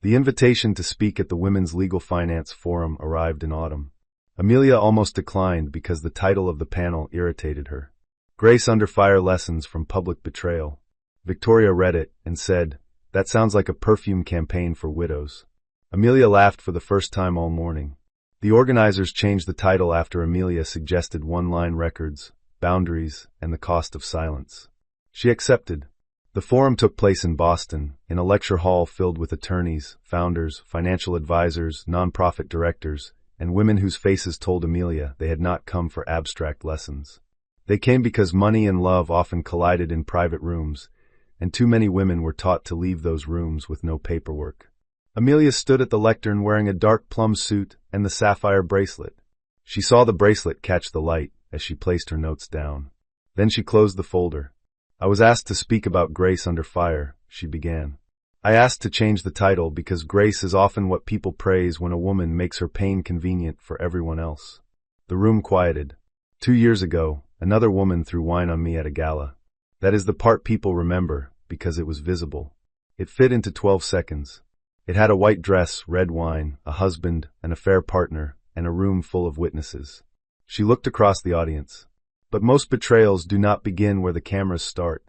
The invitation to speak at the Women's Legal Finance Forum arrived in autumn. Amelia almost declined because the title of the panel irritated her. Grace Under Fire Lessons from Public Betrayal. Victoria read it and said, that sounds like a perfume campaign for widows. Amelia laughed for the first time all morning. The organizers changed the title after Amelia suggested one-line records, boundaries, and the cost of silence. She accepted. The forum took place in Boston, in a lecture hall filled with attorneys, founders, financial advisors, nonprofit directors, and women whose faces told Amelia they had not come for abstract lessons. They came because money and love often collided in private rooms, and too many women were taught to leave those rooms with no paperwork. Amelia stood at the lectern wearing a dark plum suit and the sapphire bracelet. She saw the bracelet catch the light as she placed her notes down. Then she closed the folder. I was asked to speak about Grace Under Fire, she began. I asked to change the title because grace is often what people praise when a woman makes her pain convenient for everyone else. The room quieted. 2 years ago, another woman threw wine on me at a gala. That is the part people remember, because it was visible. It fit into 12 seconds. It had a white dress, red wine, a husband, an affair partner, and a room full of witnesses. She looked across the audience. But most betrayals do not begin where the cameras start.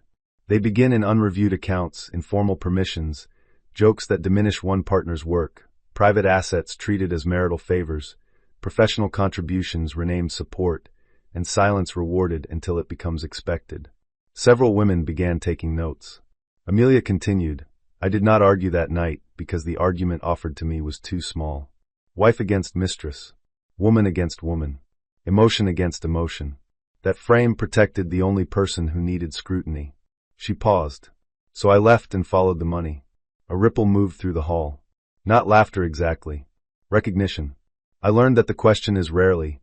They begin in unreviewed accounts, informal permissions, jokes that diminish one partner's work, private assets treated as marital favors, professional contributions renamed support, and silence rewarded until it becomes expected. Several women began taking notes. Amelia continued, I did not argue that night because the argument offered to me was too small. Wife against mistress. Woman against woman. Emotion against emotion. That frame protected the only person who needed scrutiny. She paused. So I left and followed the money. A ripple moved through the hall. Not laughter exactly. Recognition. I learned that the question is rarely,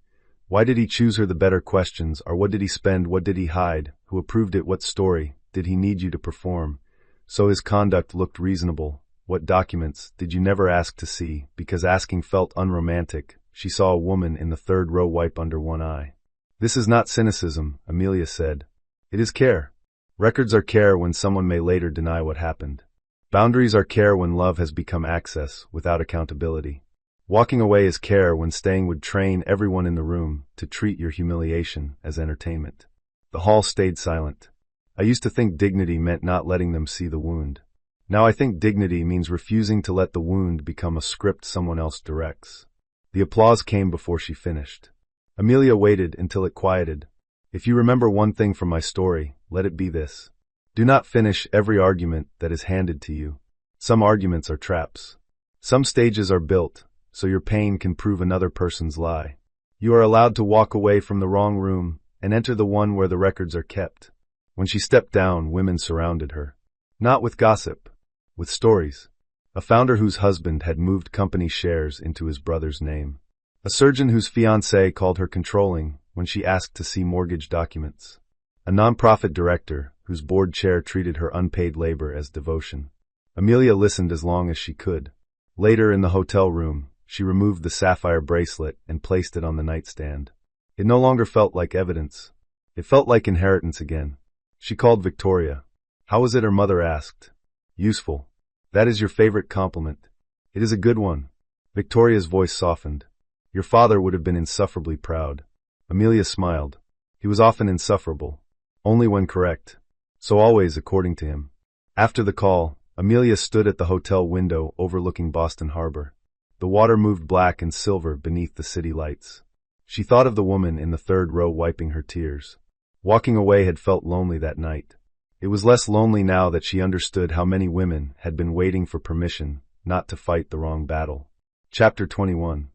why did he choose her? The better questions are, what did he spend, what did he hide, who approved it, what story did he need you to perform? So his conduct looked reasonable. What documents did you never ask to see? Because asking felt unromantic. She saw a woman in the third row wipe under one eye. This is not cynicism, Amelia said. It is care. Records are care when someone may later deny what happened. Boundaries are care when love has become access without accountability. Walking away is care when staying would train everyone in the room to treat your humiliation as entertainment. The hall stayed silent. I used to think dignity meant not letting them see the wound. Now I think dignity means refusing to let the wound become a script someone else directs. The applause came before she finished. Amelia waited until it quieted. If you remember one thing from my story, let it be this. Do not finish every argument that is handed to you. Some arguments are traps. Some stages are built so your pain can prove another person's lie. You are allowed to walk away from the wrong room and enter the one where the records are kept. When she stepped down, women surrounded her. Not with gossip, with stories. A founder whose husband had moved company shares into his brother's name. A surgeon whose fiancé called her controlling when she asked to see mortgage documents. A nonprofit director whose board chair treated her unpaid labor as devotion. Amelia listened as long as she could. Later in the hotel room, she removed the sapphire bracelet and placed it on the nightstand. It no longer felt like evidence. It felt like inheritance again. She called Victoria. How was it? Her mother asked. Useful. That is your favorite compliment. It is a good one. Victoria's voice softened. Your father would have been insufferably proud. Amelia smiled. He was often insufferable. Only when correct. So always according to him. After the call, Amelia stood at the hotel window overlooking Boston Harbor. The water moved black and silver beneath the city lights. She thought of the woman in the third row wiping her tears. Walking away had felt lonely that night. It was less lonely now that she understood how many women had been waiting for permission not to fight the wrong battle. Chapter 21.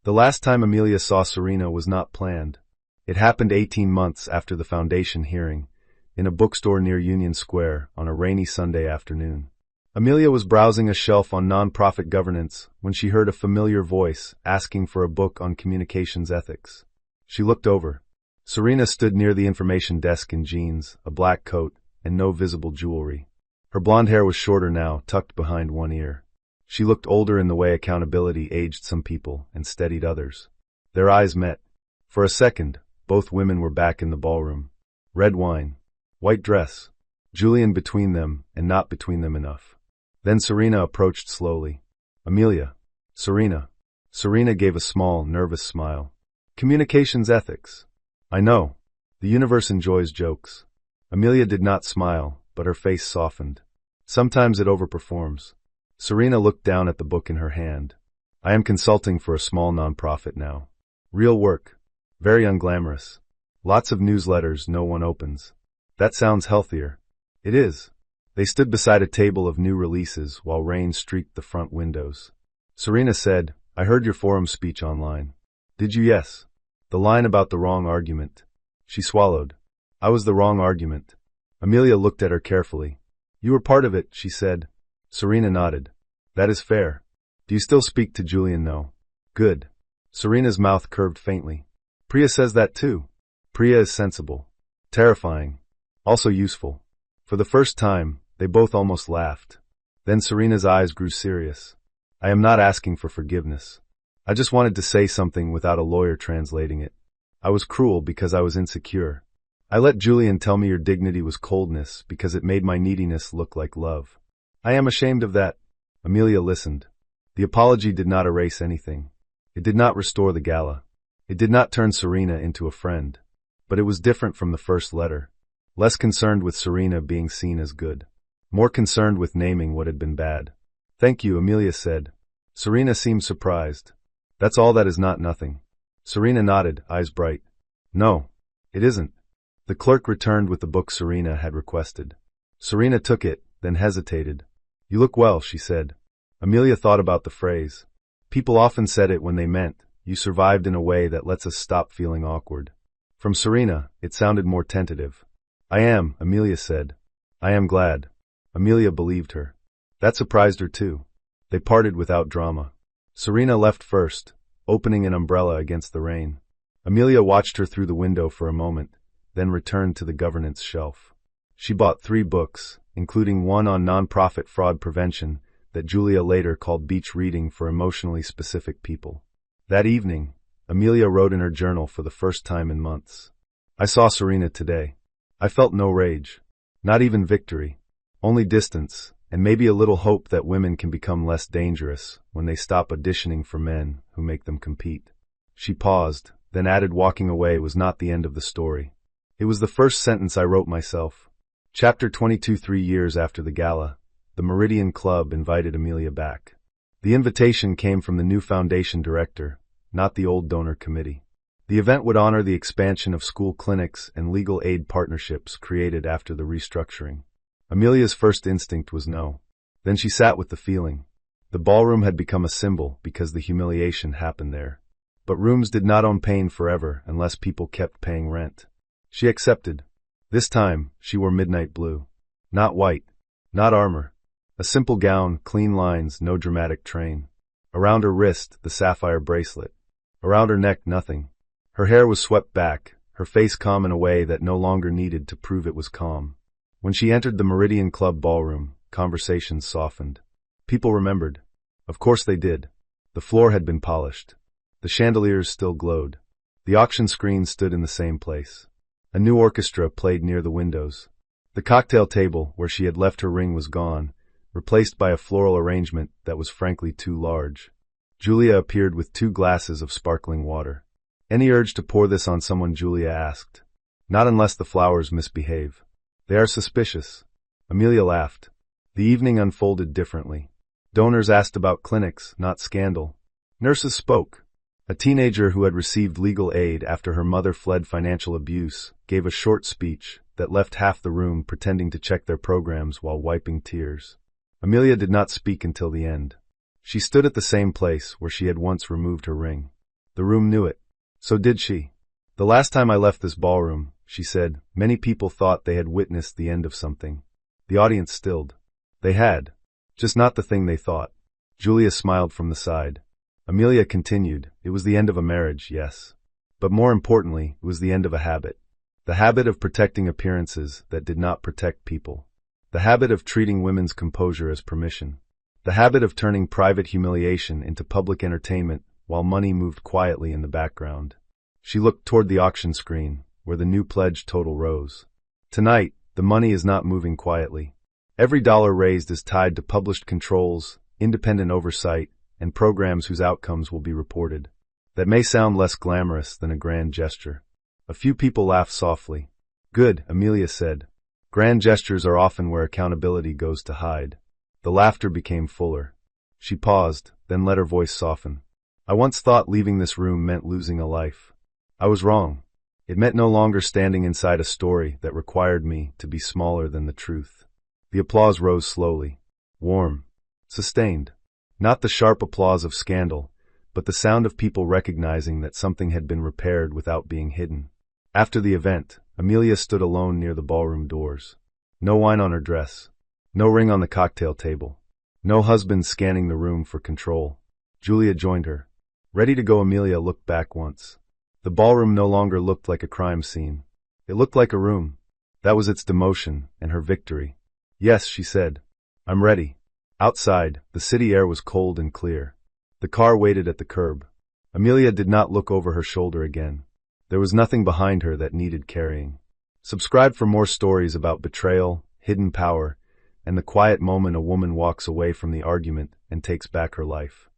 The last time Amelia saw Serena was not planned. It happened 18 months after the foundation hearing, in a bookstore near Union Square on a rainy Sunday afternoon. Amelia was browsing a shelf on nonprofit governance when she heard a familiar voice asking for a book on communications ethics. She looked over. Serena stood near the information desk in jeans, a black coat, and no visible jewelry. Her blonde hair was shorter now, tucked behind one ear. She looked older in the way accountability aged some people and steadied others. Their eyes met. For a second, both women were back in the ballroom. Red wine. White dress. Julian between them, and not between them enough. Then Serena approached slowly. Amelia. Serena. Serena gave a small, nervous smile. Communications ethics. I know. The universe enjoys jokes. Amelia did not smile, but her face softened. Sometimes it overperforms. Serena looked down at the book in her hand. I am consulting for a small nonprofit now. Real work. Very unglamorous. Lots of newsletters no one opens. That sounds healthier. It is. They stood beside a table of new releases while rain streaked the front windows. Serena said, I heard your forum speech online. Did you? Yes. The line about the wrong argument. She swallowed. I was the wrong argument. Amelia looked at her carefully. You were part of it, she said. Serena nodded. That is fair. Do you still speak to Julian? No. Good. Serena's mouth curved faintly. Priya says that too. Priya is sensible. Terrifying. Also useful. For the first time, they both almost laughed. Then Serena's eyes grew serious. I am not asking for forgiveness. I just wanted to say something without a lawyer translating it. I was cruel because I was insecure. I let Julian tell me your dignity was coldness because it made my neediness look like love. I am ashamed of that. Amelia listened. The apology did not erase anything. It did not restore the gala. It did not turn Serena into a friend. But it was different from the first letter. Less concerned with Serena being seen as good. More concerned with naming what had been bad. Thank you, Amelia said. Serena seemed surprised. That's all. That is not nothing. Serena nodded, eyes bright. No, it isn't. The clerk returned with the book Serena had requested. Serena took it, then hesitated. You look well, she said. Amelia thought about the phrase. People often said it when they meant, you survived in a way that lets us stop feeling awkward. From Serena, it sounded more tentative. I am, Amelia said. I am glad. Amelia believed her. That surprised her too. They parted without drama. Serena left first, opening an umbrella against the rain. Amelia watched her through the window for a moment, then returned to the governance shelf. She bought 3 books, including one on nonprofit fraud prevention that Julia later called beach reading for emotionally specific people. That evening, Amelia wrote in her journal for the first time in months. I saw Serena today. I felt no rage. Not even victory. Only distance, and maybe a little hope that women can become less dangerous when they stop auditioning for men who make them compete. She paused, then added walking away was not the end of the story. It was the first sentence I wrote myself. Chapter 22. 3 years after the gala, the Meridian Club invited Amelia back. The invitation came from the new foundation director, not the old donor committee. The event would honor the expansion of school clinics and legal aid partnerships created after the restructuring. Amelia's first instinct was no. Then she sat with the feeling. The ballroom had become a symbol because the humiliation happened there. But rooms did not own pain forever unless people kept paying rent. She accepted. This time, she wore midnight blue. Not white. Not armor. A simple gown, clean lines, no dramatic train. Around her wrist, the sapphire bracelet. Around her neck, nothing. Her hair was swept back, her face calm in a way that no longer needed to prove it was calm. When she entered the Meridian Club ballroom, conversations softened. People remembered. Of course they did. The floor had been polished. The chandeliers still glowed. The auction screen stood in the same place. A new orchestra played near the windows. The cocktail table where she had left her ring was gone, replaced by a floral arrangement that was frankly too large. Julia appeared with 2 glasses of sparkling water. Any urge to pour this on someone, Julia asked. Not unless the flowers misbehave. They are suspicious. Amelia laughed. The evening unfolded differently. Donors asked about clinics, not scandal. Nurses spoke. A teenager who had received legal aid after her mother fled financial abuse gave a short speech that left half the room pretending to check their programs while wiping tears. Amelia did not speak until the end. She stood at the same place where she had once removed her ring. The room knew it. So did she. The last time I left this ballroom, she said, many people thought they had witnessed the end of something. The audience stilled. They had. Just not the thing they thought. Julia smiled from the side. Amelia continued, it was the end of a marriage, yes. But more importantly, it was the end of a habit. The habit of protecting appearances that did not protect people. The habit of treating women's composure as permission. The habit of turning private humiliation into public entertainment while money moved quietly in the background. She looked toward the auction screen, where the new pledge total rose. Tonight, the money is not moving quietly. Every dollar raised is tied to published controls, independent oversight, and programs whose outcomes will be reported. That may sound less glamorous than a grand gesture. A few people laughed softly. Good, Amelia said. Grand gestures are often where accountability goes to hide. The laughter became fuller. She paused, then let her voice soften. I once thought leaving this room meant losing a life. I was wrong. It meant no longer standing inside a story that required me to be smaller than the truth. The applause rose slowly. Warm. Sustained. Not the sharp applause of scandal, but the sound of people recognizing that something had been repaired without being hidden. After the event, Amelia stood alone near the ballroom doors. No wine on her dress. No ring on the cocktail table. No husband scanning the room for control. Julia joined her. Ready to go, Amelia looked back once. The ballroom no longer looked like a crime scene. It looked like a room. That was its demotion and her victory. Yes, she said. I'm ready. Outside, the city air was cold and clear. The car waited at the curb. Amelia did not look over her shoulder again. There was nothing behind her that needed carrying. Subscribe for more stories about betrayal, hidden power, and the quiet moment a woman walks away from the argument and takes back her life.